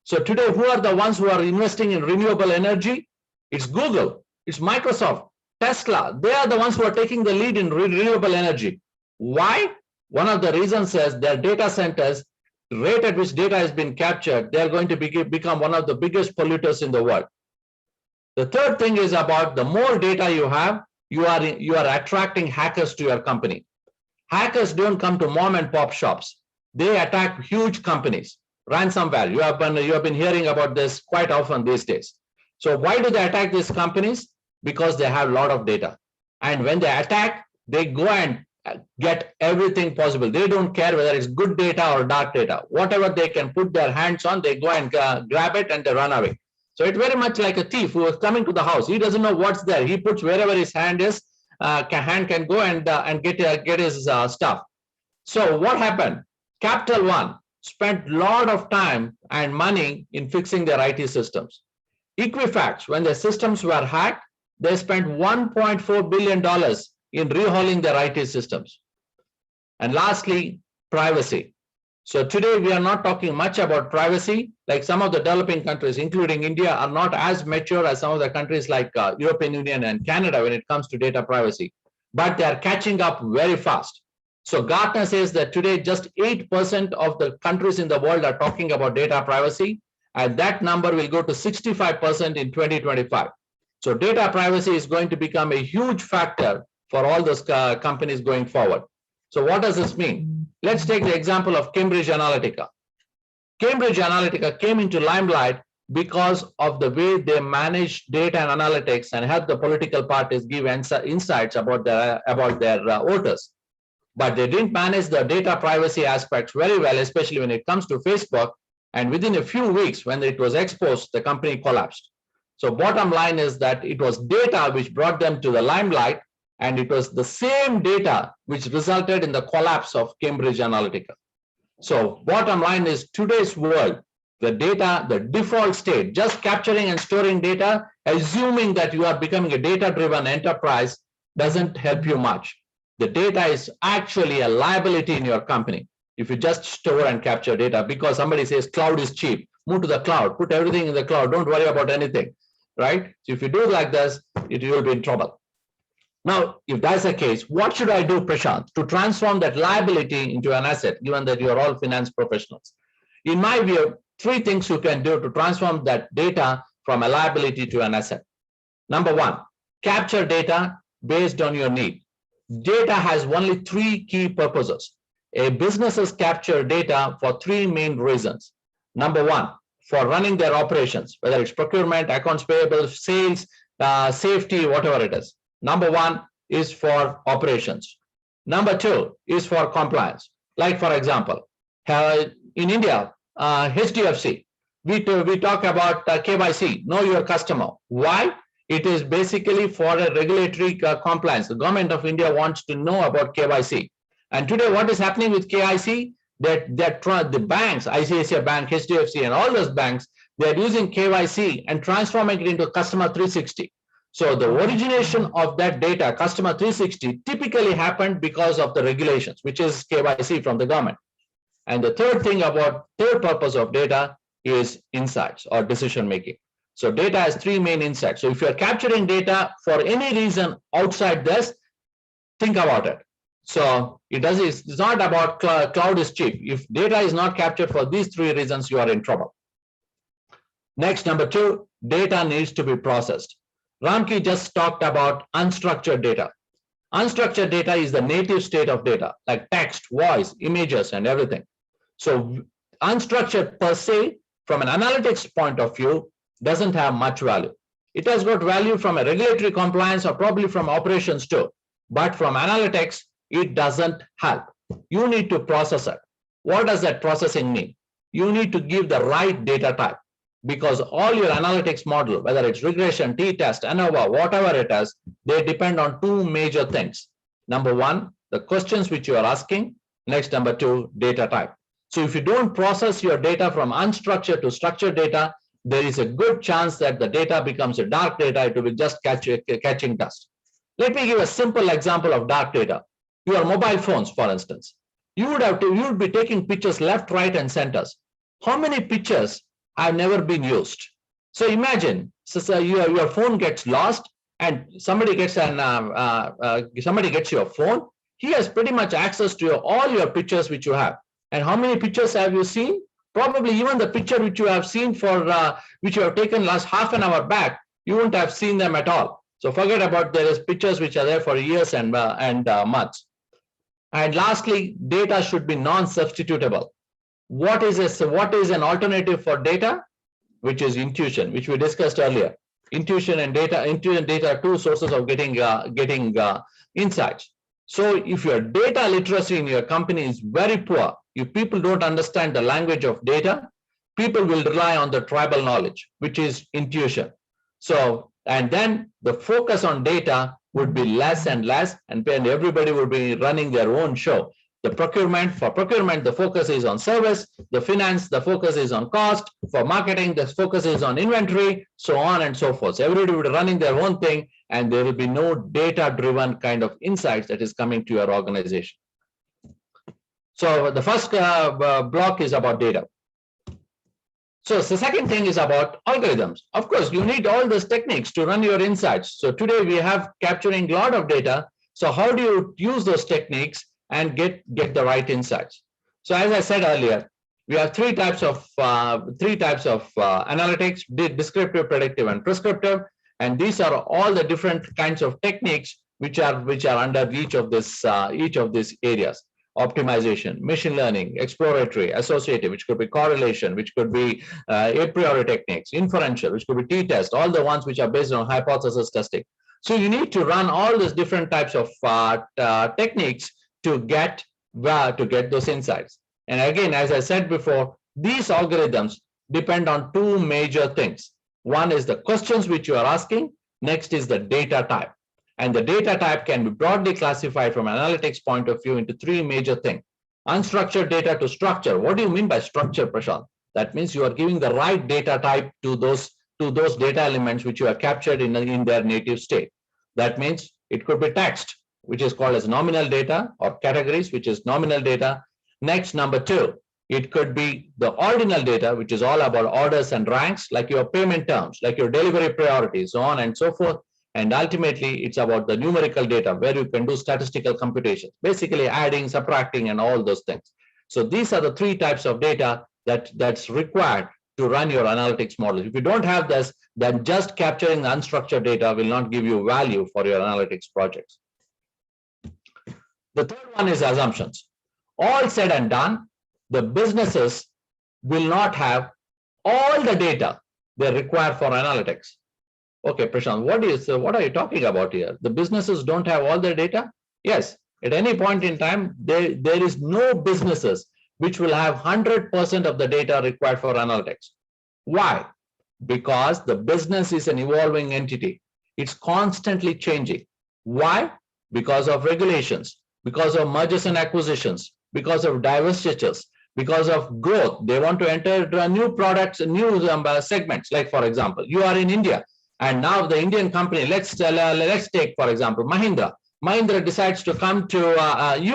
So today, who are the ones who are investing in renewable energy? It's Google, it's Microsoft, Tesla. They are the ones who are taking the lead in renewable energy. Why? One of the reasons is their data centers, the rate at which data has been captured, they are going to become one of the biggest polluters in the world. The third thing is about the more data you have, you are attracting hackers to your company. Hackers don't come to mom and pop shops. They attack huge companies. Ransomware, you have been hearing about this quite often these days. So why do they attack these companies? Because they have a lot of data. And when they attack, they go and get everything possible. They don't care whether it's good data or dark data. Whatever they can put their hands on, they go and grab it and they run away. So it's very much like a thief who is coming to the house. He doesn't know what's there. He puts wherever his hand is, hand can go and get his stuff. So what happened? Capital One spent a lot of time and money in fixing their IT systems. Equifax, when their systems were hacked, they spent $1.4 billion in rehauling their IT systems. And lastly, privacy. So today we are not talking much about privacy, like some of the developing countries, including India, are not as mature as some of the countries like European Union and Canada when it comes to data privacy, but they are catching up very fast. So Gartner says that today just 8% of the countries in the world are talking about data privacy, and that number will go to 65% in 2025. So data privacy is going to become a huge factor for all those companies going forward. So what does this mean? Let's take the example of Cambridge Analytica. Cambridge Analytica came into limelight because of the way they manage data and analytics and help the political parties give insights about their voters. But they didn't manage the data privacy aspects very well, especially when it comes to Facebook. And within a few weeks, when it was exposed, the company collapsed. So bottom line is that it was data which brought them to the limelight, and it was the same data which resulted in the collapse of Cambridge Analytica. So bottom line is, today's world, the data, the default state, just capturing and storing data, assuming that you are becoming a data-driven enterprise, doesn't help you much. The data is actually a liability in your company if you just store and capture data, because somebody says cloud is cheap, move to the cloud, put everything in the cloud, don't worry about anything, right? So if you do like this, you will be in trouble. Now, if that's the case, what should I do, Prashant, to transform that liability into an asset, given that you're all finance professionals? In my view, 3 things you can do to transform that data from a liability to an asset. Number 1, capture data based on your need. Data has only 3 key purposes. A businesses capture data for 3 main reasons. Number 1, for running their operations, whether it's procurement, accounts payable, sales, safety, whatever it is. Number 1 is for operations. Number 2 is for compliance. Like, for example, in India, HDFC, we talk about KYC, know your customer. Why? It is basically for a regulatory compliance. The government of India wants to know about KYC. And today, what is happening with KYC? That the banks, ICICI Bank, HDFC, and all those banks, they are using KYC and transforming it into Customer 360. So the origination of that data, Customer 360, typically happened because of the regulations, which is KYC from the government. And the third purpose of data is insights or decision making. So data has 3 main insights. So if you're capturing data for any reason outside this, think about it. So it's not about cloud is cheap. If data is not captured for these 3 reasons, you are in trouble. Next, number 2, data needs to be processed. Ramki just talked about unstructured data. Unstructured data is the native state of data, like text, voice, images, and everything. So unstructured per se, from an analytics point of view, doesn't have much value. It has got value from a regulatory compliance or probably from operations too. But from analytics, it doesn't help. You need to process it. What does that processing mean? You need to give the right data type, because all your analytics model, whether it's regression, t-test, ANOVA, whatever it is, they depend on 2 major things. Number 1, the questions which you are asking. Next, number 2, data type. So if you don't process your data from unstructured to structured data, there is a good chance that the data becomes a dark data. It will be just catching dust. Let me give a simple example of dark data. Your mobile phones, for instance. You would be taking pictures left, right, and centers. How many pictures have never been used? So imagine, your phone gets lost, and somebody gets your phone. He has pretty much access to all your pictures which you have. And how many pictures have you seen? Probably even the picture which you have seen which you have taken last half an hour back, you won't have seen them at all. So forget about there is pictures which are there for years and months. And lastly, data should be non-substitutable. What is an alternative for data? Which is intuition, which we discussed earlier. Intuition and data are 2 sources of getting insights. So if your data literacy in your company is very poor, if people don't understand the language of data, people will rely on the tribal knowledge, which is intuition. So, and then the focus on data would be less and less, and everybody would be running their own show. For procurement, the focus is on service. The finance, the focus is on cost. For marketing, the focus is on inventory, so on and so forth. So everybody will be running their own thing, and there will be no data-driven kind of insights that is coming to your organization. So the first block is about data. So the second thing is about algorithms. Of course, you need all those techniques to run your insights. So today we have capturing a lot of data. So how do you use those techniques and get the right insights. So as I said earlier, we have three types of analytics: descriptive, predictive, and prescriptive. And these are all the different kinds of techniques which are under each of these areas: optimization, machine learning, exploratory, associative, which could be correlation, which could be a priori techniques, inferential, which could be t-test, all the ones which are based on hypothesis testing. So you need to run all these different types of techniques to get those insights. And again, as I said before, these algorithms depend on two major things. One is the questions which you are asking. Next is the data type. And the data type can be broadly classified from an analytics point of view into three major things: unstructured data to structure. What do you mean by structure, Prashant? That means you are giving the right data type to those data elements which you have captured in their native state. That means it could be text, which is called as nominal data, or categories, which is nominal data. Next, number two, it could be the ordinal data, which is all about orders and ranks, like your payment terms, like your delivery priorities, so on and so forth. And ultimately, it's about the numerical data, where you can do statistical computations, basically adding, subtracting, and all those things. So these are the three types of data that's required to run your analytics model. If you don't have this, then just capturing the unstructured data will not give you value for your analytics projects. The third one is assumptions. All said and done, the businesses will not have all the data they require for analytics. Okay, Prashant, what are you talking about here? The businesses don't have all the data? Yes, at any point in time, there is no businesses which will have 100% of the data required for analytics. Why? Because the business is an evolving entity. It's constantly changing. Why? Because of regulations, because of mergers and acquisitions, because of divestitures, because of growth. They want to enter new products, new segments. Like, for example, you are in India, and now the Indian company, let's take, for example, Mahindra. Mahindra decides to come to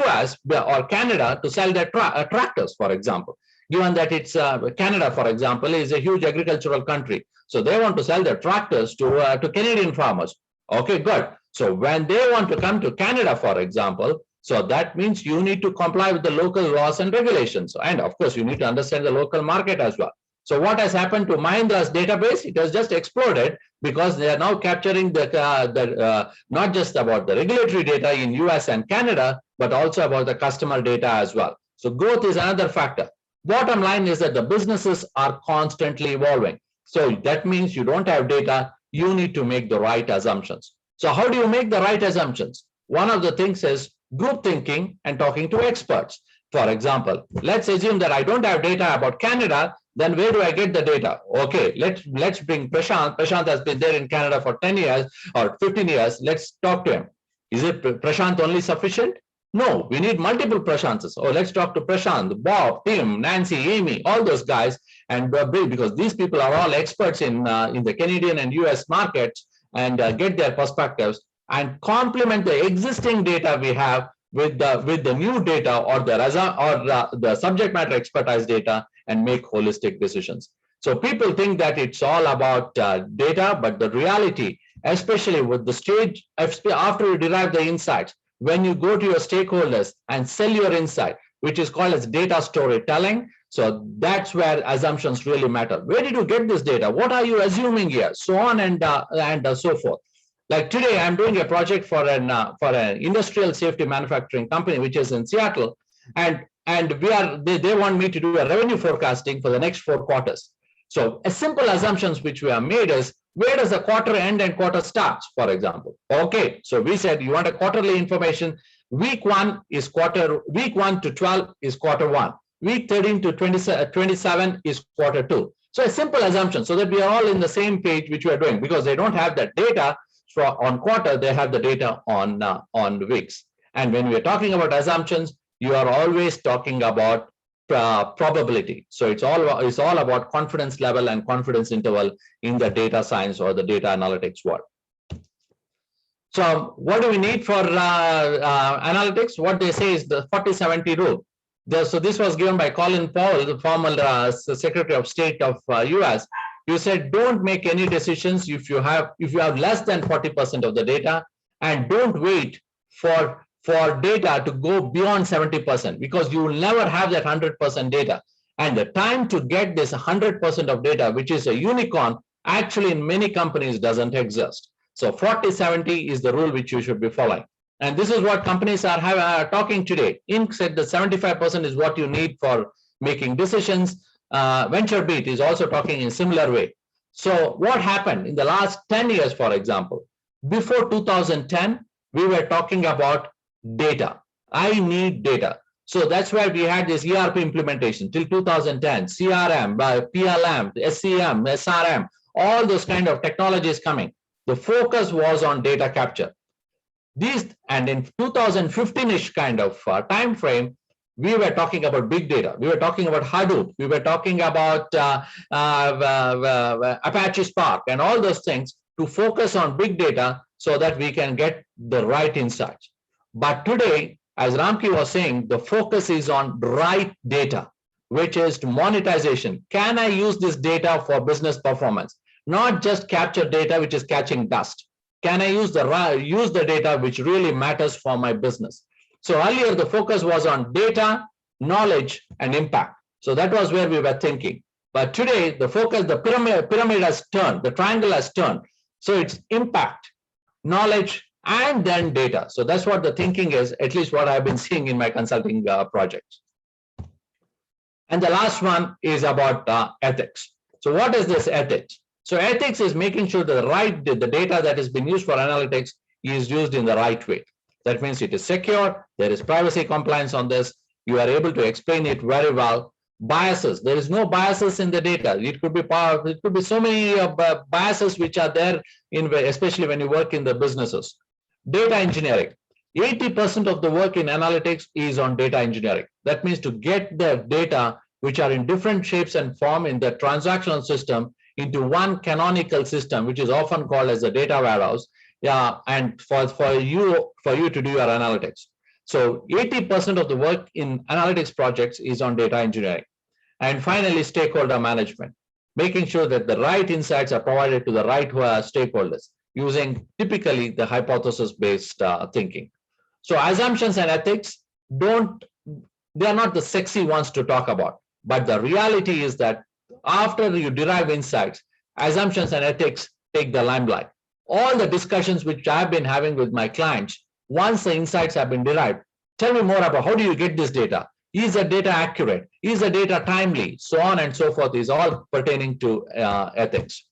US or Canada to sell their tractors, for example. Given that it's Canada, for example, is a huge agricultural country. So they want to sell their tractors to Canadian farmers. Okay, good. So when they want to come to Canada, for example, so that means you need to comply with the local laws and regulations. And of course, you need to understand the local market as well. So what has happened to Mahindra's database? It has just exploded because they are now capturing not just about the regulatory data in US and Canada, but also about the customer data as well. So growth is another factor. Bottom line is that the businesses are constantly evolving. So that means you don't have data, you need to make the right assumptions. So how do you make the right assumptions? One of the things is group thinking and talking to experts. For example, let's assume that I don't have data about Canada, then where do I get the data? Okay, let's bring Prashant. Prashant has been there in Canada for 10 years or 15 years. Let's talk to him. Is it Prashant only sufficient? No, we need multiple Prashants. Oh, let's talk to Prashant, Bob, Tim, Nancy, Amy, all those guys, and because these people are all experts in the Canadian and US markets, and get their perspectives and complement the existing data we have with the new data or the subject matter expertise data, and make holistic decisions. So people think that it's all about data, but the reality, especially with the stage after you derive the insights, when you go to your stakeholders and sell your insight, which is called as data storytelling. So that's where assumptions really matter. Where did you get this data? What are you assuming here? So on and so forth. Like today, I'm doing a project for an industrial safety manufacturing company, which is in Seattle, and they want me to do a revenue forecasting for the next 4 quarters. So a simple assumptions which we have made is, where does the quarter end and quarter starts, for example? Okay, so we said you want a quarterly information. Week 1 to 12 is quarter 1. Week 13 to 27 is quarter 2. So a simple assumption, so that we are all in the same page which we are doing, because they don't have that data on quarter, they have the data on weeks. And when we are talking about assumptions, you are always talking about probability. So it's all about confidence level and confidence interval in the data science or the data analytics world. So what do we need for analytics? What they say is the 40-70 rule. So this was given by Colin Powell, the former Secretary of State of US. You said, don't make any decisions if you have less than 40% of the data, and don't wait for for data to go beyond 70% because you will never have that 100% data. And the time to get this 100% of data, which is a unicorn, actually in many companies doesn't exist. So 40-70 is the rule which you should be following. And this is what companies are talking today. Inc. said that 75% is what you need for making decisions. VentureBeat is also talking in similar way. So what happened in the last 10 years, for example, before 2010, we were talking about data. I need data. So that's why we had this ERP implementation till 2010, CRM, PLM, SCM, SRM, all those kind of technologies coming. The focus was on data capture. And in 2015-ish kind of time frame, we were talking about big data. We were talking about Hadoop. We were talking about Apache Spark and all those things to focus on big data so that we can get the right insights. But today, as Ramki was saying, the focus is on right data, which is monetization. Can I use this data for business performance? Not just capture data, which is catching dust. Can I use the data which really matters for my business? So earlier, the focus was on data, knowledge, and impact. So that was where we were thinking. But today, the focus, the pyramid has turned, the triangle has turned. So it's impact, knowledge, and then data. So that's what the thinking is, at least what I've been seeing in my consulting projects. And the last one is about ethics. So what is this ethics? So ethics is making sure the data that has been used for analytics is used in the right way. That means it is secure, there is privacy compliance on this, you are able to explain it very well. Biases, there is no biases in the data. It could be so many biases which are there, especially when you work in the businesses. Data engineering, 80% of the work in analytics is on data engineering. That means to get the data which are in different shapes and form in the transactional system into one canonical system, which is often called as a data warehouse. Yeah, and for you to do your analytics. So 80% of the work in analytics projects is on data engineering. And finally, stakeholder management, making sure that the right insights are provided to the right stakeholders using typically the hypothesis-based thinking. So assumptions and ethics they are not the sexy ones to talk about, but the reality is that after you derive insights, assumptions and ethics take the limelight. All the discussions which I've been having with my clients, once the insights have been derived, tell me more about how do you get this data? Is the data accurate? Is the data timely? So on and so forth is all pertaining to ethics.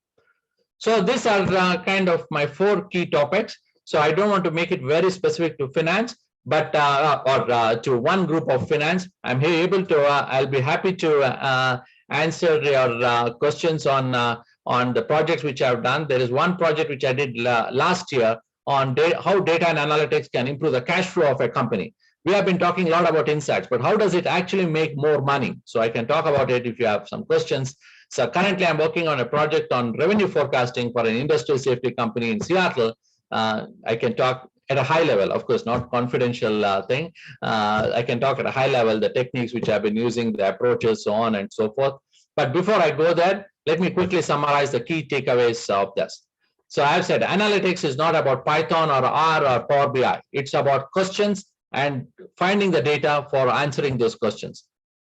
So these are kind of my 4 key topics. So I don't want to make it very specific to finance, but to one group of finance. I'll be happy to answer your questions on the projects which I've done. There is one project which I did last year on how data and analytics can improve the cash flow of a company. We have been talking a lot about insights, but how does it actually make more money? So I can talk about it if you have some questions. So currently I'm working on a project on revenue forecasting for an industrial safety company in Seattle. I can talk at a high level, of course, not confidential thing. I can talk at a high level, the techniques which I've been using, the approaches, so on and so forth. But before I go there, let me quickly summarize the key takeaways of this. So I've said analytics is not about Python or R or Power BI. It's about questions and finding the data for answering those questions.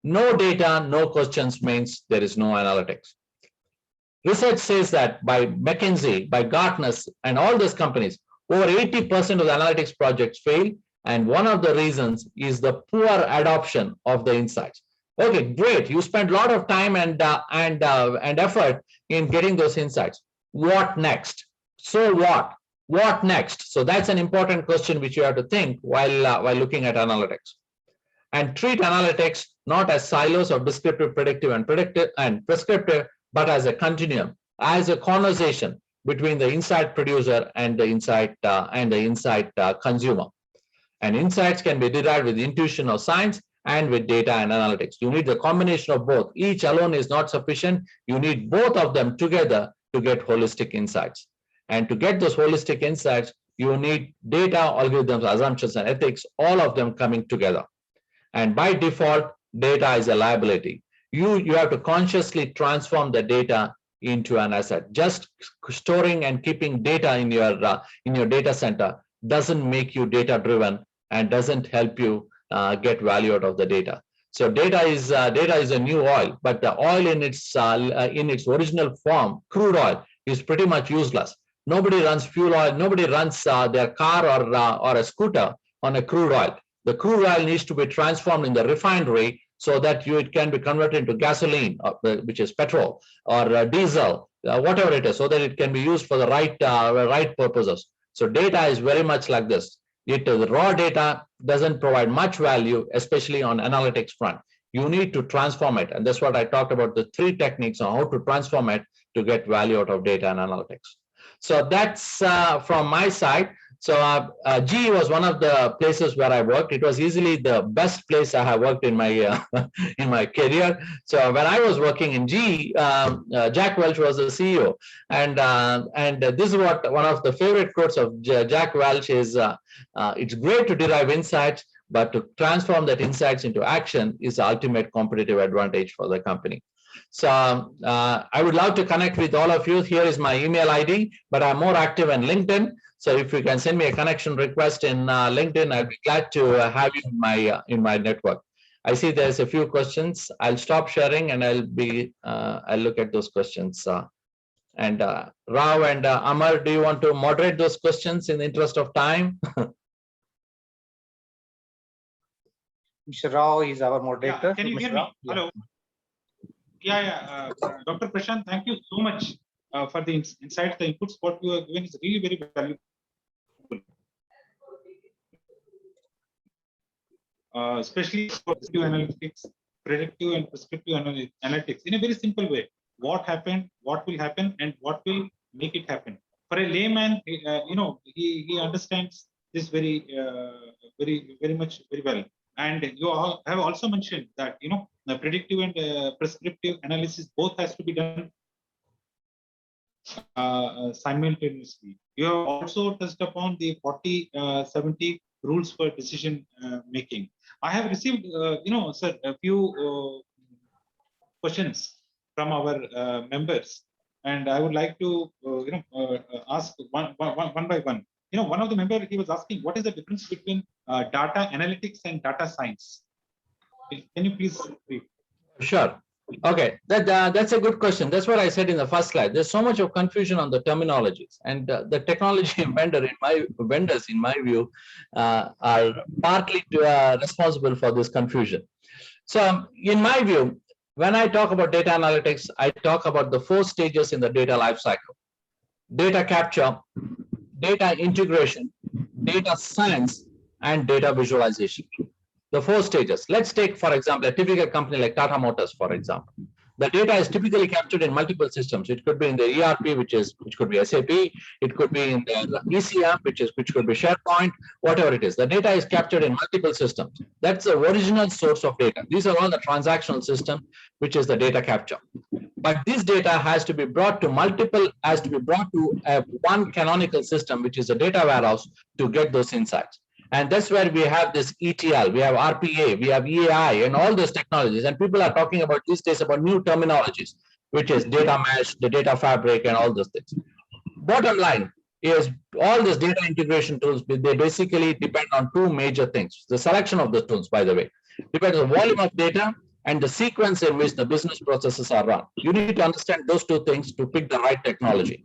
No data, no questions means there is no analytics. Research says that by McKinsey, by Gartner, and all those companies, over 80% of the analytics projects fail. And one of the reasons is the poor adoption of the insights. Okay, great. You spent a lot of time and effort in getting those insights. What next? So what? What next? So that's an important question which you have to think while looking at analytics. And treat analytics not as silos of descriptive, predictive, and prescriptive, but as a continuum, as a conversation between the insight producer and the insight consumer. And insights can be derived with intuition or science and with data and analytics. You need the combination of both. Each alone is not sufficient. You need both of them together to get holistic insights. And to get those holistic insights, you need data, algorithms, assumptions, and ethics, all of them coming together. And by default, data is a liability. You have to consciously transform the data into an asset. Just storing and keeping data in your data center doesn't make you data driven. and doesn't help you get value out of the data. So data is a new oil, but the oil in its original form, crude oil, is pretty much useless. Nobody runs fuel oil. Nobody runs their car or a scooter on a crude oil. The crude oil needs to be transformed in the refinery so that it can be converted into gasoline, which is petrol, or diesel, whatever it is, so that it can be used for the right purposes. So data is very much like this. The raw data doesn't provide much value, especially on analytics front. You need to transform it. And that's what I talked about, the 3 techniques on how to transform it to get value out of data and analytics. So that's from my side. So GE was one of the places where I worked. It was easily the best place I have worked in my in my career. So when I was working in GE, Jack Welch was the CEO, and this is what one of the favorite quotes of Jack Welch is: "It's great to derive insights, but to transform that insights into action is the ultimate competitive advantage for the company." So I would love to connect with all of you. Here is my email ID, but I'm more active on LinkedIn. So if you can send me a connection request in LinkedIn, I'll be glad to have you in my network. I see there's a few questions. I'll stop sharing and I'll look at those questions. And Rao and Amar, do you want to moderate those questions in the interest of time? Mr. Rao is our moderator. Yeah, can you hear me? Hello. Dr. Prashant, thank you so much for the insights, the inputs. What you are giving is really very valuable. Especially for predictive analytics, predictive and prescriptive analytics in a very simple way. What happened, what will happen, and what will make it happen. For a layman, he understands this very much very well. And you have also mentioned that the predictive and prescriptive analysis both has to be done simultaneously. You have also touched upon the 40-70 rules for decision making. I have received, sir, a few questions from our members, and I would like to, ask one by one. One of the members, he was asking, what is the difference between data analytics and data science? Can you please read? Sure. Okay, that's a good question. That's what I said in the first slide. There's so much of confusion on the terminologies, and the technology vendors, in my view, are partly responsible for this confusion. So, in my view, when I talk about data analytics, I talk about the 4 stages in the data lifecycle: data capture, data integration, data science, and data visualization. The 4 stages. Let's take, for example, a typical company like Tata Motors, for example. The data is typically captured in multiple systems. It could be in the ERP, which could be SAP. It could be in the ECM, which could be SharePoint, whatever it is. The data is captured in multiple systems. That's the original source of data. These are all the transactional system, which is the data capture. But this data has to be brought to one canonical system, which is a data warehouse, to get those insights. And that's where we have this ETL, we have RPA, we have EAI, and all those technologies. And people are talking about these days about new terminologies, which is data mesh, the data fabric, and all those things. Bottom line is all these data integration tools, they basically depend on 2 major things. The selection of the tools, by the way, depends on the volume of data and the sequence in which the business processes are run. You need to understand those 2 things to pick the right technology.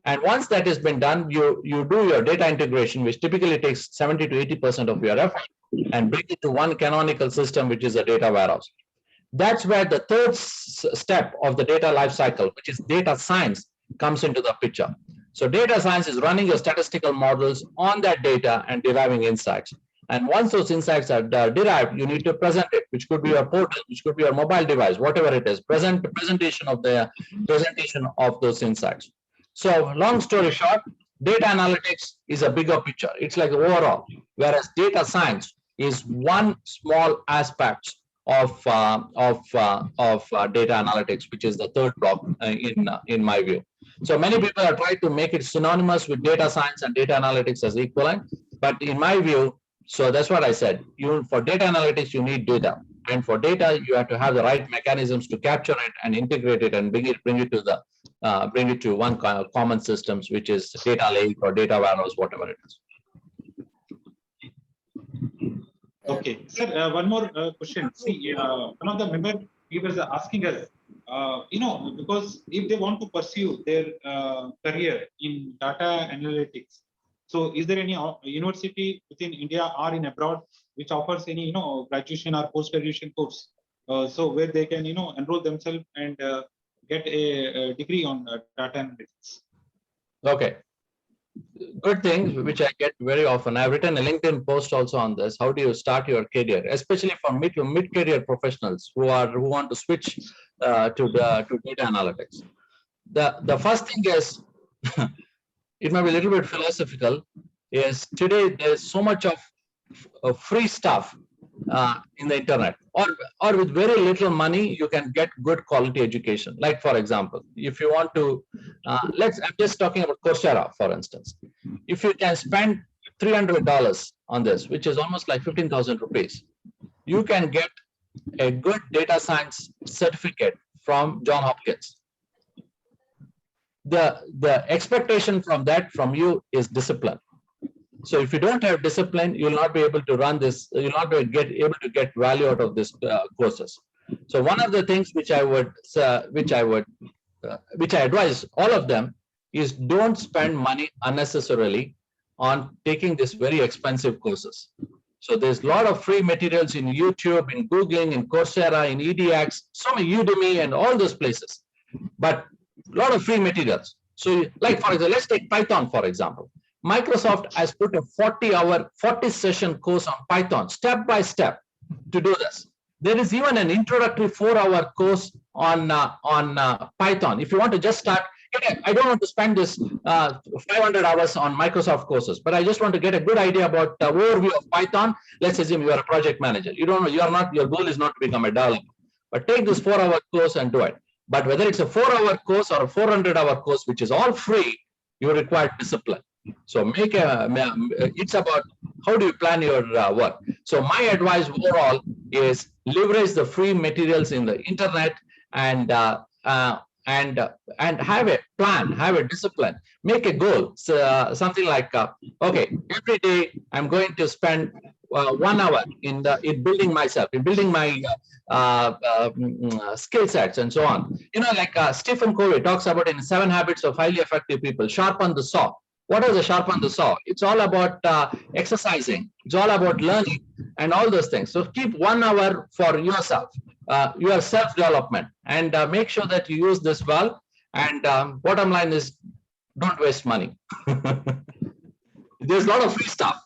And once that has been done, you do your data integration, which typically takes 70 to 80% of your effort, and bring it to one canonical system, which is a data warehouse. That's where the 3rd step of the data lifecycle, which is data science, comes into the picture. So data science is running your statistical models on that data and deriving insights. And once those insights are derived, you need to present it, which could be your portal, which could be your mobile device, whatever it is, presentation of those insights. So long story short, data analytics is a bigger picture. It's like overall, whereas data science is one small aspect of data analytics, which is the 3rd block in my view. So many people are trying to make it synonymous with data science and data analytics as equivalent. But in my view, so that's what I said, for data analytics, you need data. And for data, you have to have the right mechanisms to capture it and integrate it and bring it to one common systems, which is data lake or data warehouse, whatever it is. Okay, sir, one more question. See, one of the members, he was asking us, because if they want to pursue their career in data analytics, so is there any university within India or in abroad which offers any, graduation or post-graduation course? So where they can, enroll themselves and get a degree on data analytics. Okay. Good thing which I get very often. I've written a LinkedIn post also on this. How do you start your career, especially for mid-career professionals who want to switch to data analytics? The first thing is, it may be a little bit philosophical, is today there's so much of free stuff in the internet, or with very little money you can get good quality education. Like for example, if you want to, I'm just talking about Coursera, for instance. If you can spend $300 on this, which is almost like 15,000 rupees, you can get a good data science certificate from Johns Hopkins. The expectation from you is discipline. So if you don't have discipline, you'll not be able to run this. You'll not be able to get value out of this courses. So one of the things which I advise all of them is don't spend money unnecessarily on taking this very expensive courses. So there's a lot of free materials in YouTube, in Googling, in Coursera, in EDX, so many Udemy and all those places, but a lot of free materials. So like for example, let's take Python for example. Microsoft has put a 40-session course on Python, step by step, to do this. There is even an introductory 4-hour course on Python. If you want to just start, I don't want to spend this 500 hours on Microsoft courses, but I just want to get a good idea about the overview of Python. Let's assume you are a project manager. You don't know, your goal is not to become a developer, but take this 4-hour course and do it. But whether it's a 4-hour course or a 400-hour course, which is all free, you require discipline. So it's about how do you plan your work. So my advice overall is leverage the free materials in the internet and have a plan, have a discipline, make a goal. So, something like, okay, every day I'm going to spend 1 hour in building myself, in building my skill sets and so on. Like Stephen Covey talks about in 7 Habits of Highly Effective People, sharpen the saw. What is a sharpen the saw? It's all about exercising. It's all about learning and all those things. So keep 1 hour for yourself, your self-development, and make sure that you use this well. And bottom line is, don't waste money. There's a lot of free stuff.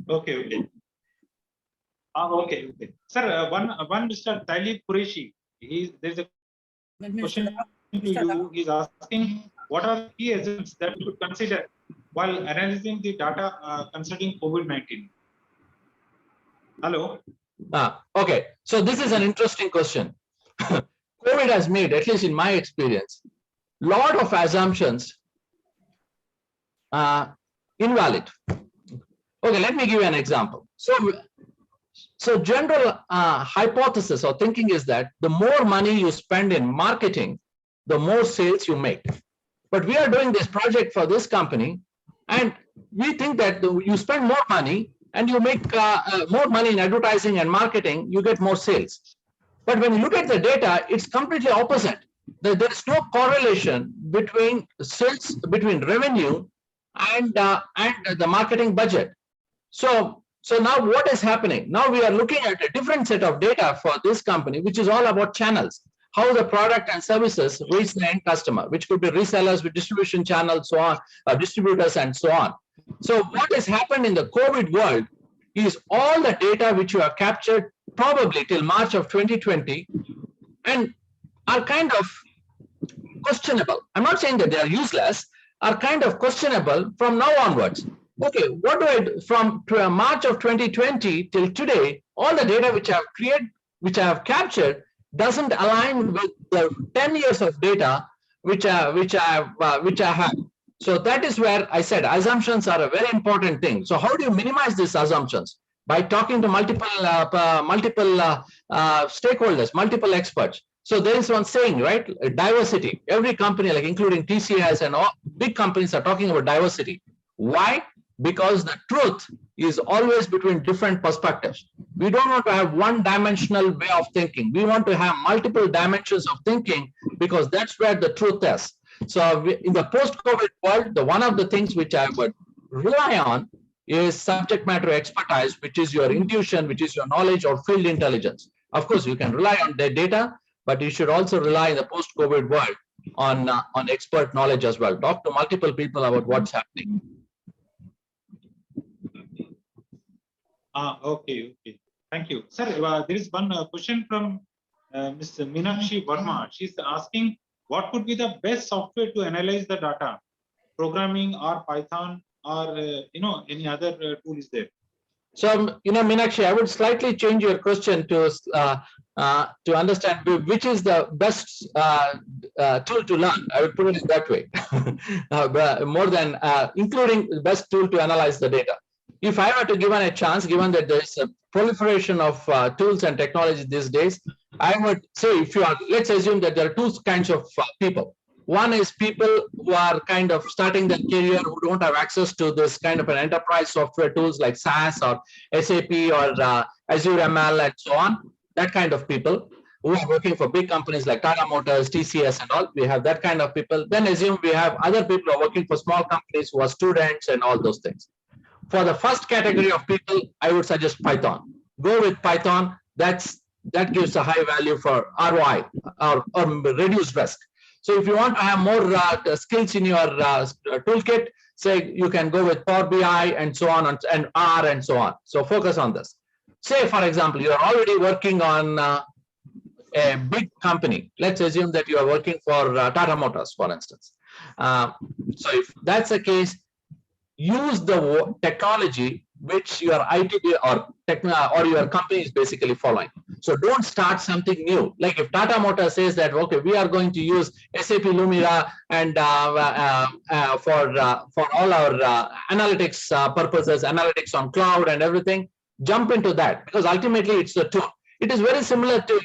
Okay. Okay. Sir, one Mr. Talib Qureshi, there's a question to you. He's asking, what are the key assumptions that you should consider while analyzing the data concerning COVID-19? Hello? Okay, so this is an interesting question. COVID has made, at least in my experience, a lot of assumptions invalid. Okay, let me give you an example. So general hypothesis or thinking is that the more money you spend in marketing, the more sales you make. But we are doing this project for this company, and we think that you spend more money and you make more money in advertising and marketing, you get more sales. But when you look at the data, it's completely opposite. There is no correlation between sales, between revenue and the marketing budget. So now what is happening? Now we are looking at a different set of data for this company, which is all about channels. How the product and services reach the end customer, which could be resellers with distribution channels, so on, distributors and so on. So what has happened in the COVID world is all the data which you have captured probably till March of 2020 and are kind of questionable. I'm not saying that they are useless, are kind of questionable from now onwards. Okay, what do I do from March of 2020 till today? All the data which I have created, which I have captured, doesn't align with the 10 years of data which I have. So that is where I said assumptions are a very important thing. So how do you minimize these assumptions? By talking to multiple stakeholders, multiple experts. So there is one saying, right? Diversity. Every company, like including TCS and all big companies, are talking about diversity. Why? Because the truth is always between different perspectives. We don't want to have one-dimensional way of thinking. We want to have multiple dimensions of thinking because that's where the truth is. So in the post-COVID world, one of the things which I would rely on is subject matter expertise, which is your intuition, which is your knowledge or field intelligence. Of course, you can rely on the data, but you should also rely in the post-COVID world on expert knowledge as well. Talk to multiple people about what's happening. Okay. Thank you. Sir, there is one question from Ms. Meenakshi Verma. She's asking, what could be the best software to analyze the data? Programming or Python or, any other tool is there? So, Meenakshi, I would slightly change your question to understand which is the best tool to learn. I would put it that way, more than including the best tool to analyze the data. If I were to given a chance, given that there is a proliferation of tools and technology these days, I would say let's assume that there are two kinds of people. One is people who are kind of starting their career, who don't have access to this kind of an enterprise software tools like SAS or SAP or Azure ML and so on. That kind of people who are working for big companies like Tata Motors, TCS and all. We have that kind of people. Then assume we have other people who are working for small companies who are students and all those things. For the first category of people, I would suggest Python. Go with Python. That gives a high value for ROI or reduced risk. So if you want to have more skills in your toolkit, say you can go with Power BI and so on and R and so on. So focus on this. Say, for example, you are already working on a big company. Let's assume that you are working for Tata Motors, for instance. So if that's the case, use the technology which your IT or your company is basically following. So don't start something new. Like if Tata Motors says that, okay, we are going to use SAP Lumira and for all our analytics purposes, analytics on cloud and everything, jump into that because ultimately it's the tool. It is very similar to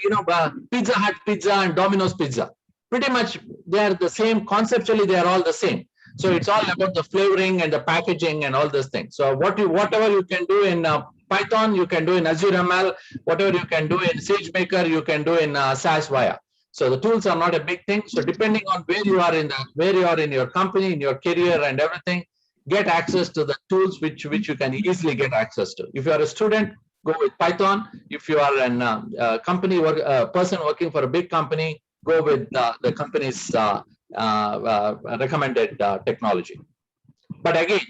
Pizza Hut pizza and Domino's pizza. Pretty much they are the same. Conceptually, they are all the same. So it's all about the flavoring and the packaging and all those things. So whatever you can do in Python, you can do in Azure ML. Whatever you can do in SageMaker, you can do in SAS Via. So the tools are not a big thing. So depending on where you are in your company, in your career and everything, get access to the tools which you can easily get access to. If you are a student, go with Python. If you are a company person working for a big company, go with the company's recommended technology. But again,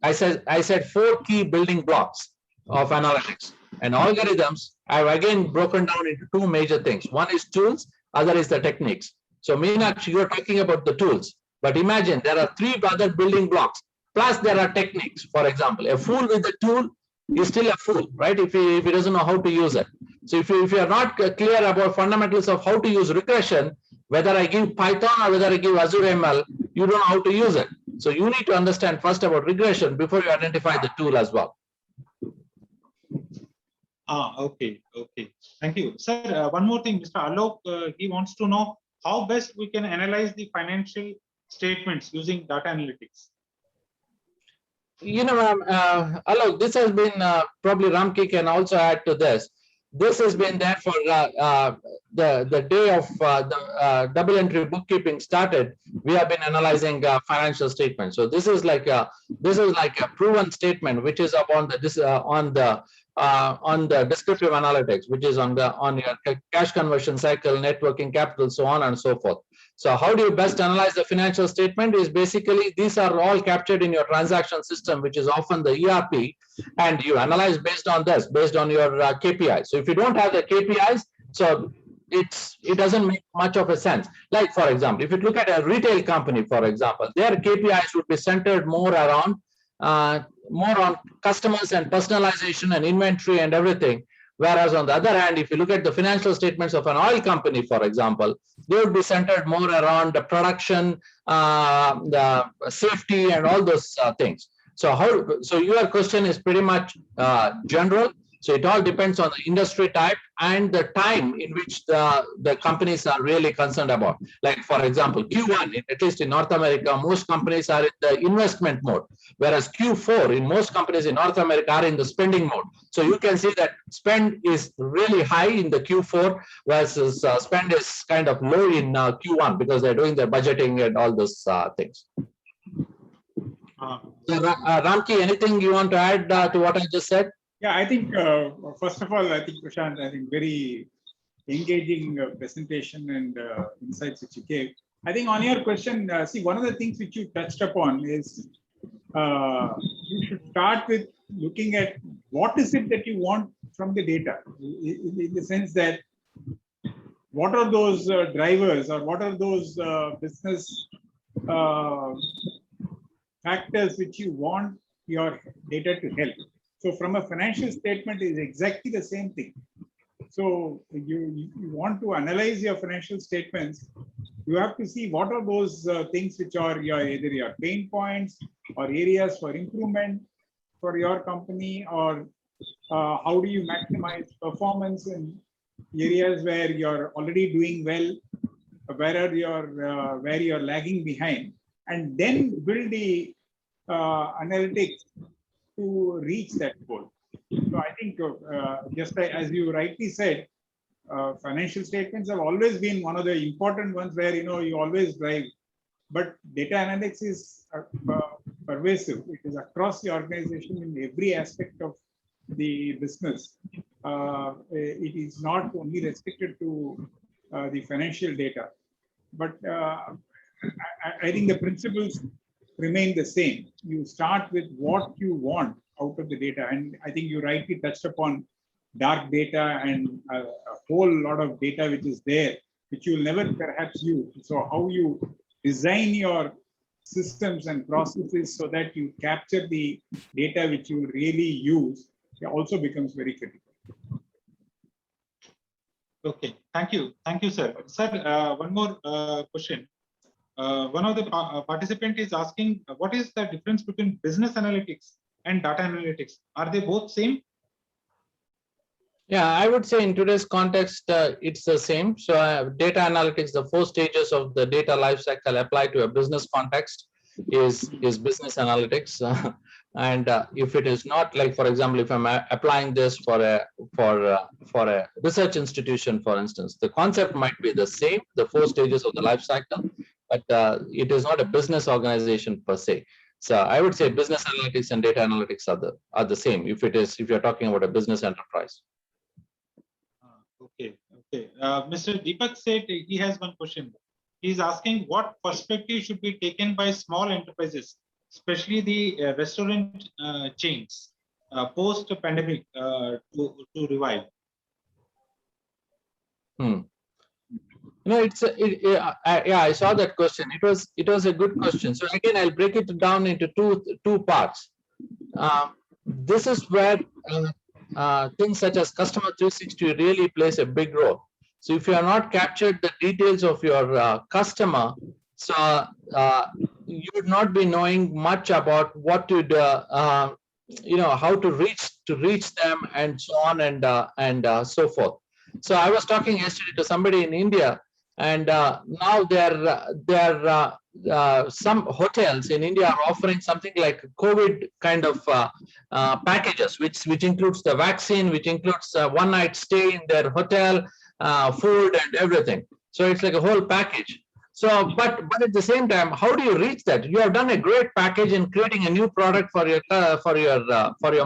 I said 4 key building blocks of analytics and algorithms. I've again broken down into 2 major things. One is tools, other is the techniques. So Meenakshi, you're talking about the tools, but imagine there are 3 other building blocks. Plus there are techniques. For example, a fool with a tool is still a fool, right? If he doesn't know how to use it. So if you are not clear about fundamentals of how to use regression, whether I give Python or whether I give Azure ML, you don't know how to use it. So you need to understand first about regression before you identify the tool as well. Okay. Thank you. Sir, one more thing, Mr. Alok, he wants to know how best we can analyze the financial statements using data analytics. Alok, this has been, probably Ramki can also add to this. This has been there for the day of the double entry bookkeeping started. We have been analyzing financial statements. So this is like a proven statement, which is upon the on the descriptive analytics, which is on your cash conversion cycle, net working capital, so on and so forth. So how do you best analyze the financial statement is basically these are all captured in your transaction system, which is often the ERP, and you analyze based on this, based on your KPIs. So if you don't have the KPIs, so it doesn't make much of a sense. Like for example, if you look at a retail company, for example, their KPIs would be centered more on customers and personalization and inventory and everything. Whereas on the other hand, if you look at the financial statements of an oil company, for example, they would be centered more around the production, the safety, and all those things. So your question is pretty much general. So it all depends on the industry type and the time in which the companies are really concerned about. Like, for example, Q1, at least in North America, most companies are in the investment mode, whereas Q4 in most companies in North America are in the spending mode. So you can see that spend is really high in the Q4 versus spend is kind of low in Q1 because they're doing their budgeting and all those things. So, Ramki, anything you want to add to what I just said? Yeah, I think, first of all, I think, Prashant, I think very engaging presentation and insights which you gave. I think on your question, see, one of the things which you touched upon is you should start with looking at what is it that you want from the data, in the sense that what are those drivers or what are those business factors which you want your data to help. So from a financial statement is exactly the same thing. So you want to analyze your financial statements, you have to see what are those things which are either your pain points or areas for improvement for your company, or how do you maximize performance in areas where you're already doing well, where you're lagging behind, and then build the analytics to reach that goal. So I think just as you rightly said, financial statements have always been one of the important ones where you always drive, but data analytics is pervasive. It is across the organization in every aspect of the business. It is not only restricted to the financial data, but I think the principles remain the same. You start with what you want out of the data, and I think you rightly touched upon dark data and a whole lot of data which is there, which you'll never perhaps use. So how you design your systems and processes so that you capture the data which you really use, it also becomes very critical. Okay, thank you, sir. Sir, one more question. One of the participant is asking, what is the difference between business analytics and data analytics? Are they both same? Yeah, I would say in today's context, it's the same. So data analytics, the 4 stages of the data lifecycle apply to a business context is business analytics. And if it is not, like, for example, if I'm applying this for a research institution, for instance, the concept might be the same, the 4 stages of the life cycle, but it is not a business organization per se. So I would say business analytics and data analytics are the same if you're talking about a business enterprise. Okay. Mr. Deepak said he has one question. He's asking what perspective should be taken by small enterprises, especially the restaurant chains, post-pandemic to revive. I saw that question. It was a good question. So again, I'll break it down into two parts. This is where things such as Customer 360 really plays a big role. So if you have not captured the details of your customer, so you would not be knowing much about what to do, how to reach them, and so on and so forth. So I was talking yesterday to somebody in India, and now there are some hotels in India are offering something like COVID kind of packages, which includes the vaccine, which includes one night stay in their hotel, food and everything. So it's like a whole package. So, but at the same time, how do you reach that? You have done a great package in creating a new product for your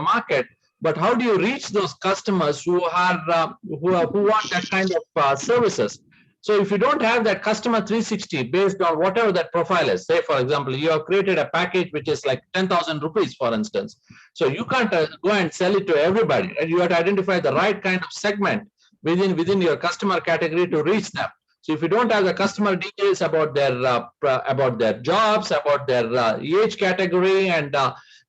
market. But how do you reach those customers who want that kind of services? So if you don't have that customer 360 based on whatever that profile is, say, for example, you have created a package which is like 10,000 rupees, for instance. So you can't go and sell it to everybody, and you have to identify the right kind of segment within your customer category to reach them. So if you don't have the customer details about their jobs, about their age category, and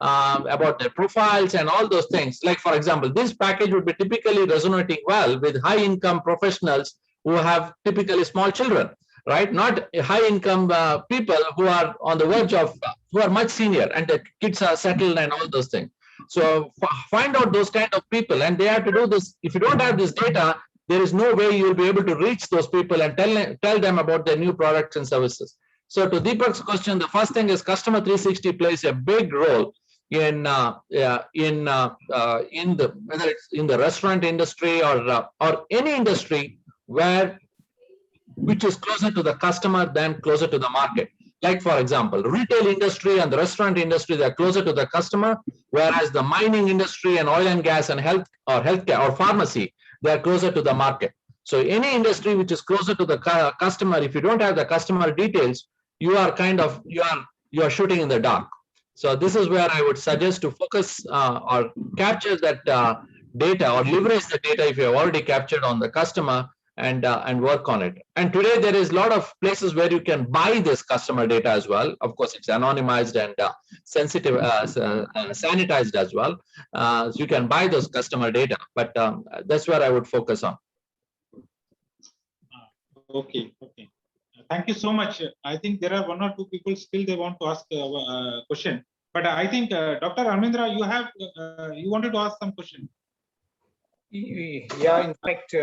about their profiles and all those things, like, for example, this package would be typically resonating well with high income professionals who have typically small children, right? Not high income people who are on the verge of, who are much senior and the kids are settled and all those things. So find out those kind of people, and they have to do this. If you don't have this data, there is no way you'll be able to reach those people and tell them about their new products and services. So to Deepak's question, the first thing is Customer 360 plays a big role in whether it's in the restaurant industry or any industry which is closer to the customer than closer to the market. Like for example, retail industry and the restaurant industry, they're closer to the customer, whereas the mining industry and oil and gas and healthcare or pharmacy, they're closer to the market. So any industry which is closer to the customer, if you don't have the customer details, you are you are shooting in the dark. So this is where I would suggest to focus or capture that data or leverage the data if you have already captured on the customer and work on it. And today there is a lot of places where you can buy this customer data as well. Of course, it's anonymized and sensitive, sanitized as well. So you can buy those customer data, but that's where I would focus on. Okay. Thank you so much. I think there are one or two people still they want to ask a question, but I think Dr. Armendra, you wanted to ask some question. Yeah, in fact,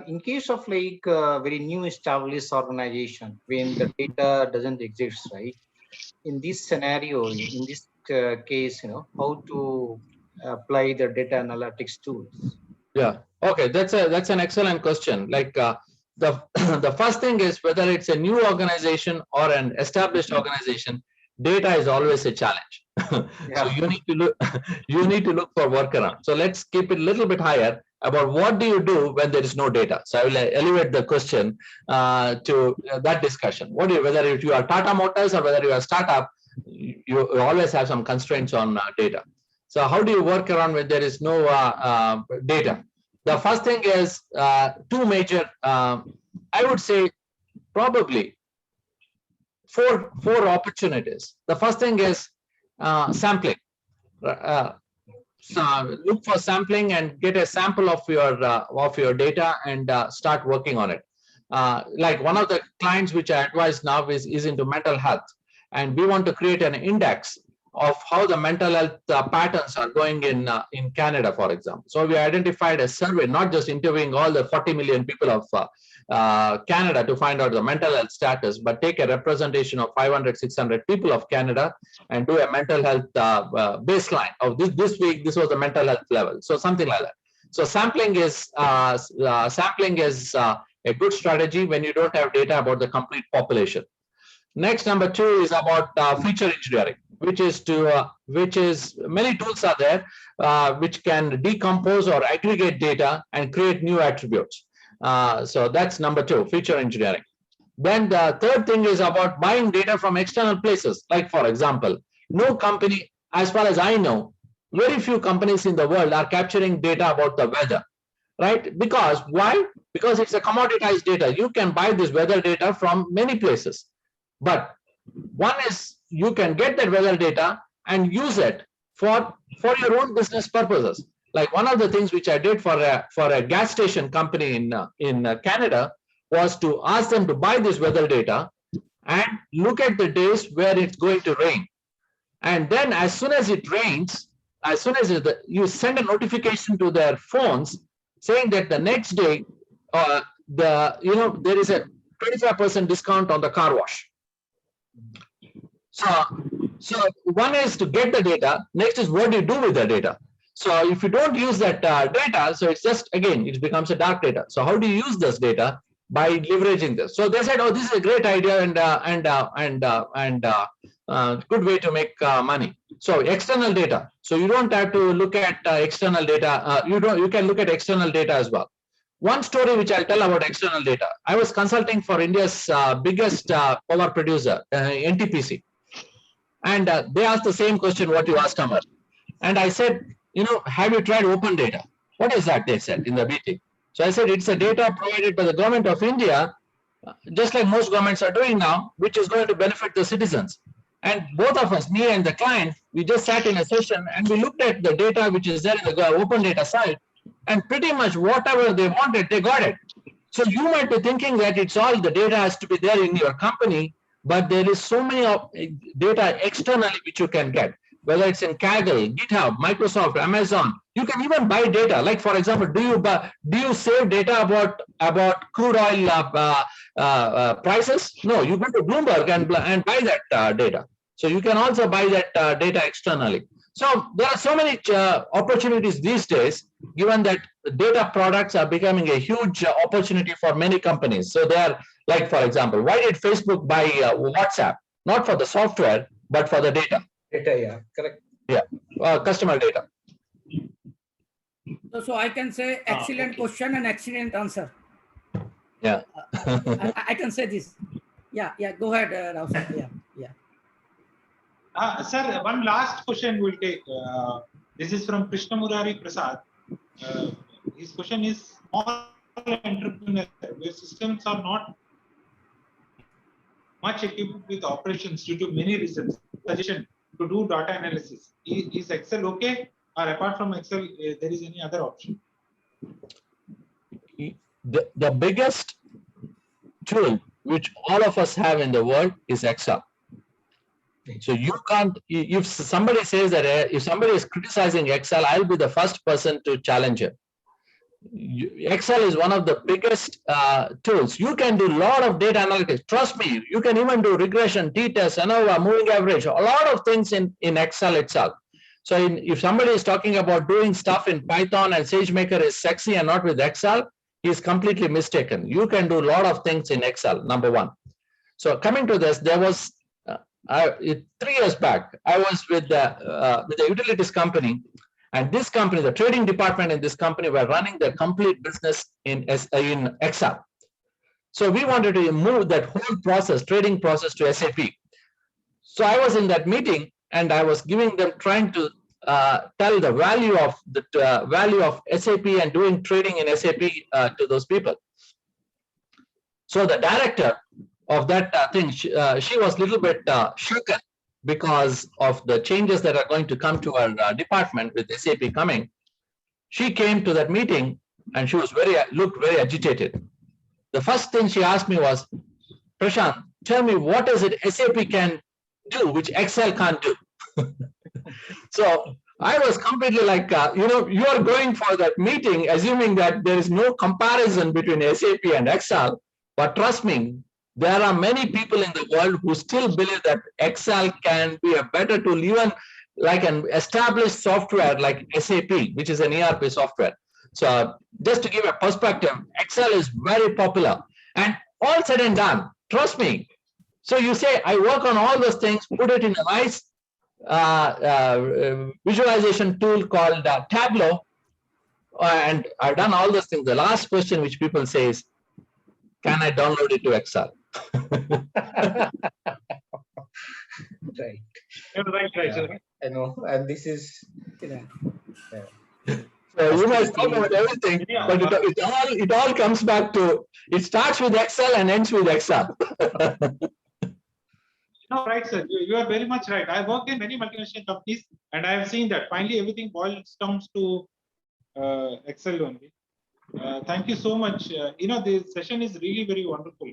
in case of like very new established organization, when the data doesn't exist, right? In this scenario, in this case, how to apply the data analytics tools? Yeah. Okay. That's an excellent question. Like the first thing is whether it's a new organization or an established organization, data is always a challenge. Yeah. So you need to look for workaround. So let's keep it a little bit higher about what do you do when there is no data. So I will elevate the question to that discussion. Whether if you are Tata Motors or whether you are a startup, you always have some constraints on data. So how do you work around when there is no data? The first thing is two major, I would say probably four opportunities. The first thing is sampling. So look for sampling and get a sample of your data and start working on it. Like one of the clients which I advise now is into mental health, and we want to create an index of how the mental health patterns are going in Canada, for example. So we identified a survey, not just interviewing all the 40 million people of Canada to find out the mental health status, but take a representation of 500, 600 people of Canada and do a mental health baseline of this week. This was the mental health level. So something like that. So sampling is a good strategy when you don't have data about the complete population. Next, number two is about feature engineering, which is many tools are there which can decompose or aggregate data and create new attributes. So that's number two, feature engineering. Then the third thing is about buying data from external places. Like for example, no company, as far as I know, very few companies in the world are capturing data about the weather, right? Because why? Because it's a commoditized data. You can buy this weather data from many places. But one is you can get that weather data and use it for your own business purposes. Like one of the things which I did for a gas station company in Canada was to ask them to buy this weather data and look at the days where it's going to rain. And then as soon as it rains, you send a notification to their phones saying that the next day there is a 25% discount on the car wash. So one is to get the data. Next is what do you do with the data? So if you don't use that data, so it's just, again, it becomes a dark data. So how do you use this data? By leveraging this. So they said, oh, this is a great idea and good way to make money. So external data. So you don't have to look at external data. You can look at external data as well. One story which I'll tell about external data. I was consulting for India's biggest power producer, NTPC. And they asked the same question what you asked, Amar. And I said, have you tried open data? What is that? They said in the meeting. So I said, it's a data provided by the government of India, just like most governments are doing now, which is going to benefit the citizens. And both of us, me and the client, we just sat in a session and we looked at the data which is there in the open data side, and pretty much whatever they wanted, they got it. So you might be thinking that it's all the data has to be there in your company, but there is so many data externally which you can get. whether it's in Kaggle, GitHub, Microsoft, Amazon. You can even buy data. Like for example, do you save data about crude oil prices? No, you go to Bloomberg and buy that data. So you can also buy that data externally. So there are so many opportunities these days, given that data products are becoming a huge opportunity for many companies. So they are, like for example, why did Facebook buy WhatsApp? Not for the software, but for the data. Data, yeah, correct. Yeah, customer data. So I can say excellent question and excellent answer. Yeah. I can say this. Yeah, go ahead, Rao sir. Sir, one last question we'll take. This is from Krishna Murari Prasad. His question is, small entrepreneur where systems are not much equipped with operations due to many reasons, suggestion to do data analysis. Is Excel okay? Or apart from Excel, there is any other option? The biggest tool which all of us have in the world is Excel. So you can't, if somebody says that, if somebody is criticizing Excel, I'll be the first person to challenge it. Excel is one of the biggest tools. You can do a lot of data analytics. Trust me, you can even do regression, t-test, ANOVA, moving average, a lot of things in Excel itself. So if somebody is talking about doing stuff in Python and SageMaker is sexy and not with Excel, he is completely mistaken. You can do a lot of things in Excel, number one. So coming to this, there was 3 years back, I was with the utilities company, and this company, the trading department in this company, were running their complete business in Excel. So we wanted to move that whole process, trading process, to SAP. So I was in that meeting and I was giving them, trying to tell the value of SAP and doing trading in SAP to those people. So the director of that thing, she was a little bit shaken because of the changes that are going to come to our department with SAP coming. She came to that meeting and she was looked very agitated. The first thing she asked me was, Prashant, tell me what is it SAP can do which Excel can't do? So I was completely like, you are going for that meeting assuming that there is no comparison between SAP and Excel, but trust me, there are many people in the world who still believe that Excel can be a better tool, even like an established software like SAP, which is an ERP software. So just to give a perspective, Excel is very popular, and all said and done, trust me. So you say, I work on all those things, put it in a nice visualization tool called Tableau, and I've done all those things. The last question which people say is, can I download it to Excel? Right. Right. I know, and this is. So you might talk about everything, but it all comes back to, it starts with Excel and ends with Excel. No, right, sir. You are very much right. I worked in many multinational companies, and I have seen that finally everything boils down to Excel only. Thank you so much. The session is really very wonderful,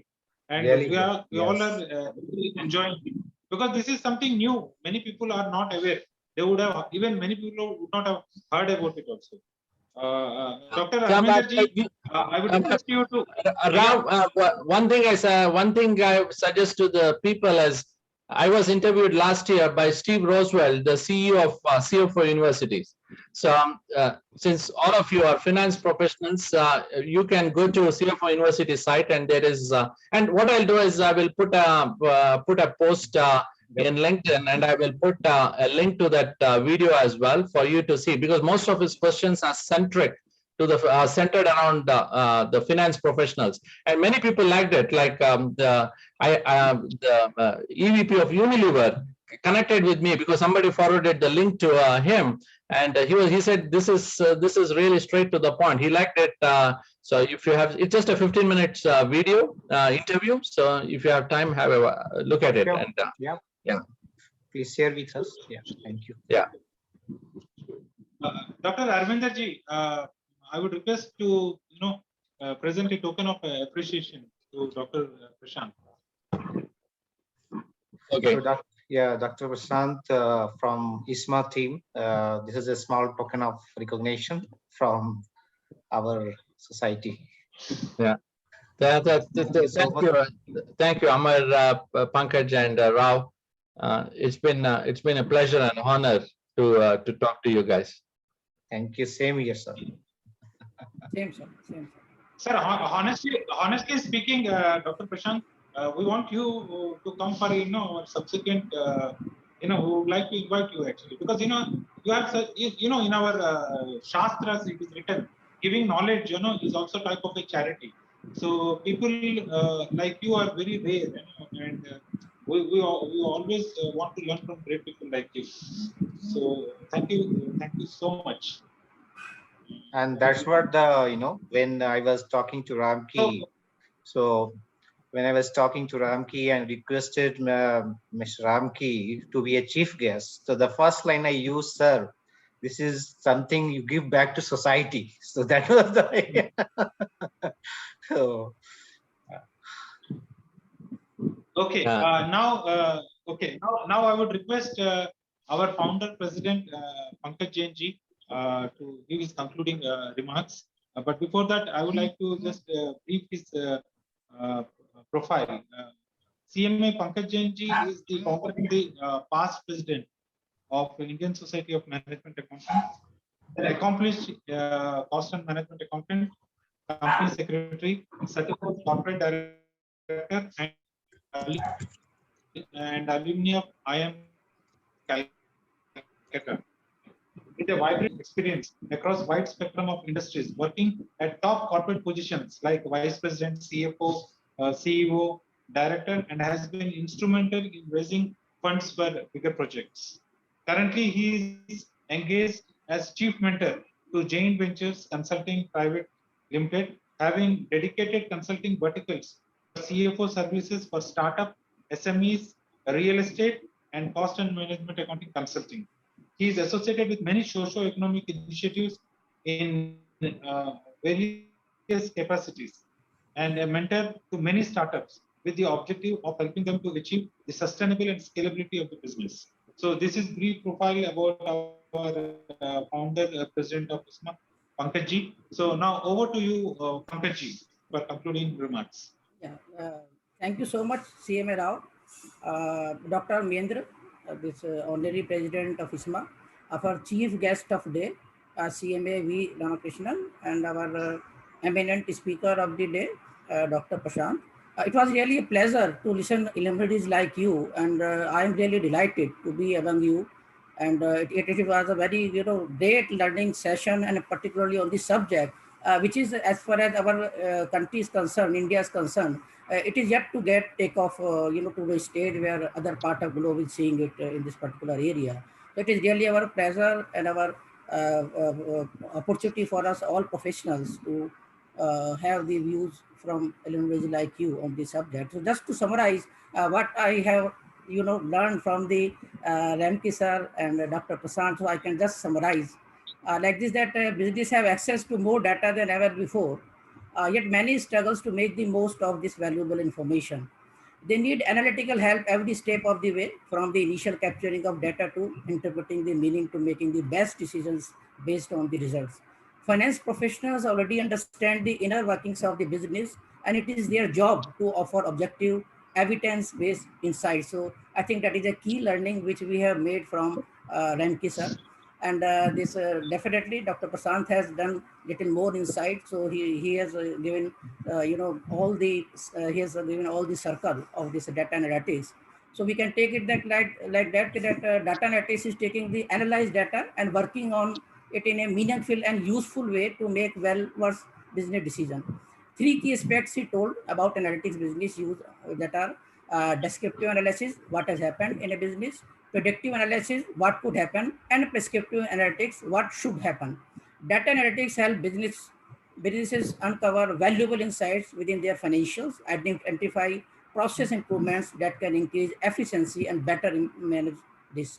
and Really we all yes. are really enjoying it, because this is something new. Many people are not aware. They would have, even many people would not have heard about it also. Dr. Arvinderji, I would request you to. Ram, one thing I suggest to the people is, I was interviewed last year by Steve Rosewell, the CEO of CFO Universities. So since all of you are finance professionals, you can go to CFO University site, and there is, and what I'll do is I will put a post in LinkedIn, and I will put a link to that video as well for you to see, because most of his questions are centered around the finance professionals, and many people liked it. Like the EVP of Unilever connected with me because somebody forwarded the link to him, and he said this is really straight to the point. He liked it. So if you have, it's just a 15 minutes video interview. So if you have time, have a look at it. Sure. And Yeah. Please share with us. Yeah. Thank you. Yeah. Dr. Arvinderji, I would request to present a token of appreciation to Dr. Prashant. Okay. So, Yeah, Dr. Prashant from ISMA team. This is a small token of recognition from our society. Thank you, Amar, Pankaj, and Rao. It's been a pleasure and honor to talk to you guys. Thank you. Same here, sir. Same, sir. Same, sir. Sir, honestly speaking, Dr. Prashant, we want you to come for our subsequent. We would like to invite you actually because you have in our shastras it is written giving knowledge is also type of a charity. So people like you are very rare, and we always want to learn from great people like you. So thank you so much. And that's what when I was talking to Ramki. So when I was talking to Ramki and requested Mr. Ramki to be a chief guest, so the first line I used, sir, this is something you give back to society. So that was the so, okay. Now I would request our founder president Pankaj Jain ji to give his concluding remarks. But before that, I would like to just brief his profile. CMA Pankaj Jain ji is the founder and the past president of Indian Society of Management Accountants, an accomplished cost and management accountant, company secretary, certified corporate director, and alumni of IIM Calcutta. With a vibrant experience across wide spectrum of industries, working at top corporate positions like vice president, CFO, CEO, director, and has been instrumental in raising funds for bigger projects. Currently, he is engaged as chief mentor to Jain Ventures Consulting Private Limited, having dedicated consulting verticals for CFO services for startup, SMEs, real estate, and cost and management accounting consulting. He is associated with many socio-economic initiatives in various capacities and a mentor to many startups with the objective of helping them to achieve the sustainable and scalability of the business. So this is brief profile about our founder, president of ISMA, Pankaj ji. So now over to you, Pankaj ji, for concluding remarks. Yeah. Thank you so much, CMA Rao. Dr. Mendra, this honorary president of ISMA, our chief guest of day, CMA V. Ramakrishnan, and our eminent speaker of the day, Dr. Prashant. It was really a pleasure to listen illuminaries like you, and I am really delighted to be among you. And it was a very great learning session, and particularly on this subject, which is, as far as our country is concerned, India is concerned, it is yet to take off, to the stage where other part of globe is seeing it in this particular area. So it is really our pleasure and our opportunity for us all professionals to have the views from illuminaries like you on this subject. So just to summarize what I have learned from the Ramki sir and Dr. Prashant, so I can just summarize like this, that business have access to more data than ever before, yet many struggles to make the most of this valuable information. They need analytical help every step of the way, from the initial capturing of data to interpreting the meaning to making the best decisions based on the results. Finance professionals already understand the inner workings of the business, and it is their job to offer objective, evidence-based insights. So I think that is a key learning which we have made from Ramki sir. And this definitely Dr. Prashant has done little more insight. So he has given all the he has given all the circle of this data analytics. So we can take it that like that data analytics is taking the analyzed data and working on it in a meaningful and useful way to make well-versed business decision. Three key aspects he told about analytics business use that are descriptive analysis, what has happened in a business; predictive analysis, what could happen; and prescriptive analytics, what should happen. Data analytics help businesses uncover valuable insights within their financials, identify process improvements that can increase efficiency and better manage this.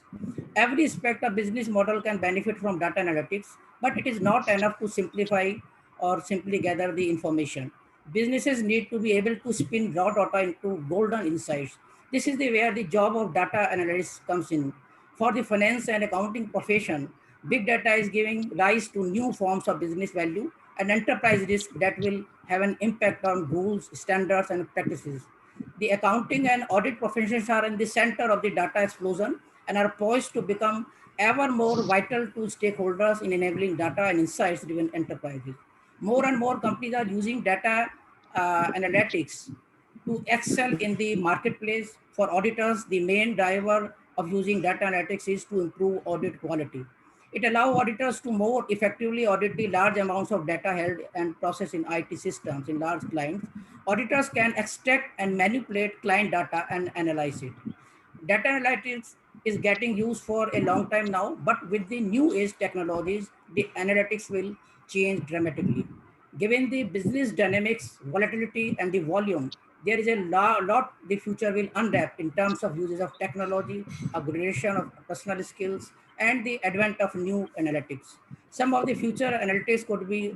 Every aspect of business model can benefit from data analytics, but it is not enough to simplify or simply gather the information. Businesses need to be able to spin raw data into golden insights. This is where the job of data analyst comes in. For the finance and accounting profession, big data is giving rise to new forms of business value and enterprise risk that will have an impact on rules, standards, and practices. The accounting and audit professions are in the center of the data explosion and are poised to become ever more vital to stakeholders in enabling data and insights driven enterprises. More and more companies are using data analytics to excel in the marketplace. For auditors, the main driver of using data analytics is to improve audit quality. It allows auditors to more effectively audit the large amounts of data held and processed in IT systems in large clients. Auditors can extract and manipulate client data and analyze it. Data analytics is getting used for a long time now, but with the new age technologies, the analytics will change dramatically. Given the business dynamics, volatility, and the volume, there is a lot the future will unwrap in terms of uses of technology, upgradation of personal skills, and the advent of new analytics. Some of the future analytics could be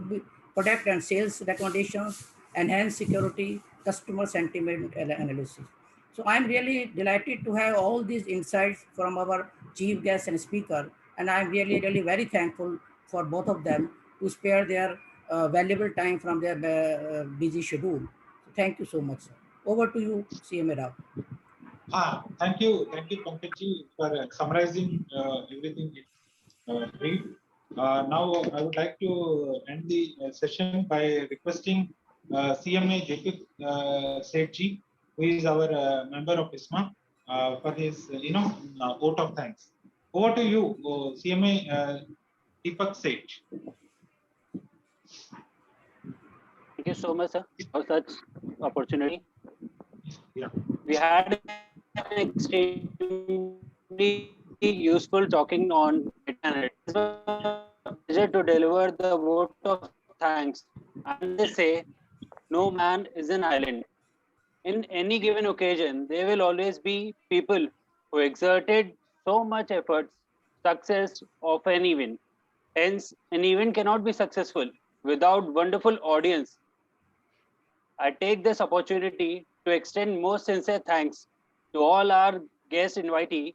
product and sales recommendations, enhanced security, customer sentiment analysis. So I'm really delighted to have all these insights from our chief guest and speaker, and I'm really very thankful for both of them to spare their valuable time from their busy schedule. So thank you so much, sir. Over to you, CMA Rao. Thank you, Pankaj, for summarizing everything in brief. Now, I would like to end the session by requesting CMA Jaideep Sethji, who is our member of ISMA, for his vote of thanks. Over to you, CMA Deepak Seth. Thank you so much, sir, for such opportunity. Yeah. We had an extremely useful talking on data analytics. It's a pleasure to deliver the vote of thanks. And they say, no man is an island. In any given occasion, there will always be people who exerted so much effort, success of an event. Hence, an event cannot be successful without wonderful audience. I take this opportunity to extend most sincere thanks to all our guest invitees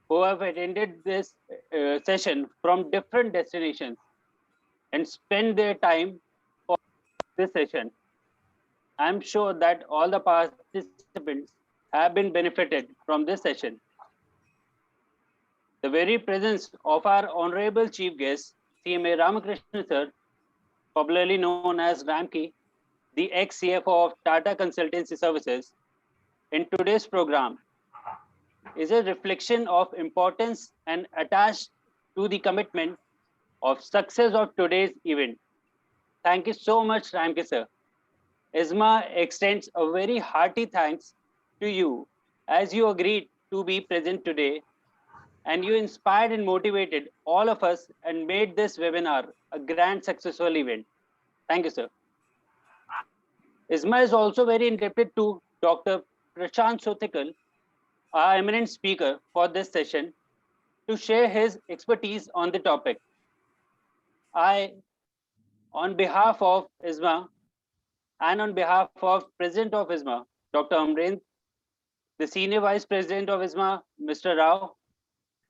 who have attended this session from different destinations and spent their time for this session. I'm sure that all the participants have been benefited from this session. The very presence of our honorable chief guest, CMA Ramakrishnan sir, popularly known as Ramki, the ex-CFO of Tata Consultancy Services, in today's program is a reflection of importance and attached to the commitment of success of today's event. Thank you so much, Ramki sir. ISMA extends a very hearty thanks to you as you agreed to be present today, and you inspired and motivated all of us and made this webinar a grand successful event. Thank you, sir. ISMA is also very indebted to Dr. Prashant Sothikal, our eminent speaker for this session, to share his expertise on the topic. I, on behalf of ISMA and on behalf of President of ISMA, Dr. Amrendra, the Senior Vice President of ISMA, Mr. Rao,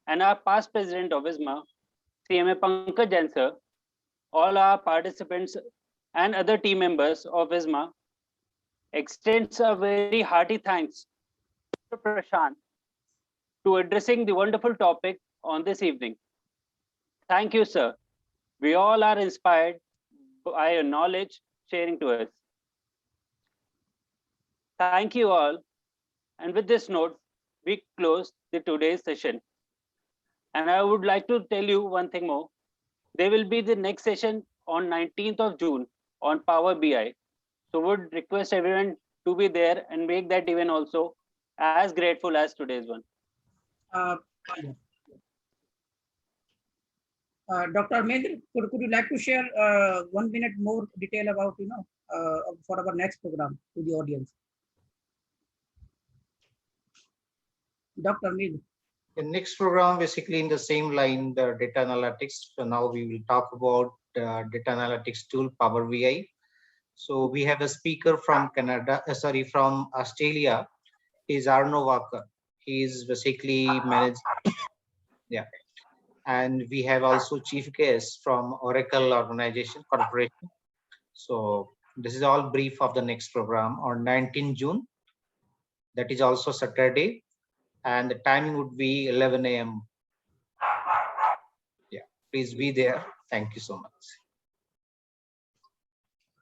and our past President of ISMA, CMA Pankaj Jain sir, all our participants and other team members of ISMA, extends a very hearty thanks to Prashant to addressing the wonderful topic on this evening. Thank you, sir. We all are inspired by your knowledge sharing to us. Thank you all. And with this note, we close the today's session. And I would like to tell you one thing more. There will be the next session on 19th of June on Power BI. So would request everyone to be there and make that event also as grateful as today's one. Dr. Mendra, could you like to share 1 minute more detail about, for our next program to the audience? Dr. Mendra. The next program basically in the same line, the data analytics. So now we will talk about data analytics tool Power BI. So we have a speaker from from Australia. is Arno Walker. He is basically managed. Yeah. And we have also chief guests from Oracle Organization Corporation. So this is all brief of the next program on 19 June. That is also Saturday. And the timing would be 11 a.m. Yeah, please be there. Thank you so much.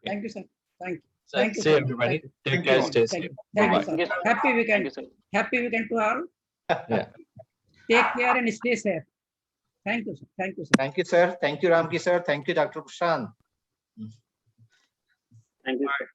Thank you, sir. Thank you. So, Thank you see so you, much. everybody. Thank you. Take Thank care. you. Stay Thank safe. you. Thank you, Bye-bye. sir. Yes, sir. Happy Thank weekend. you, sir. Happy weekend to all. Yeah. Take care and stay safe. Thank you, sir. Thank you, sir. Thank you, sir. Thank you, Ramki, sir. Thank you, Dr. Prashant. Thank you, sir.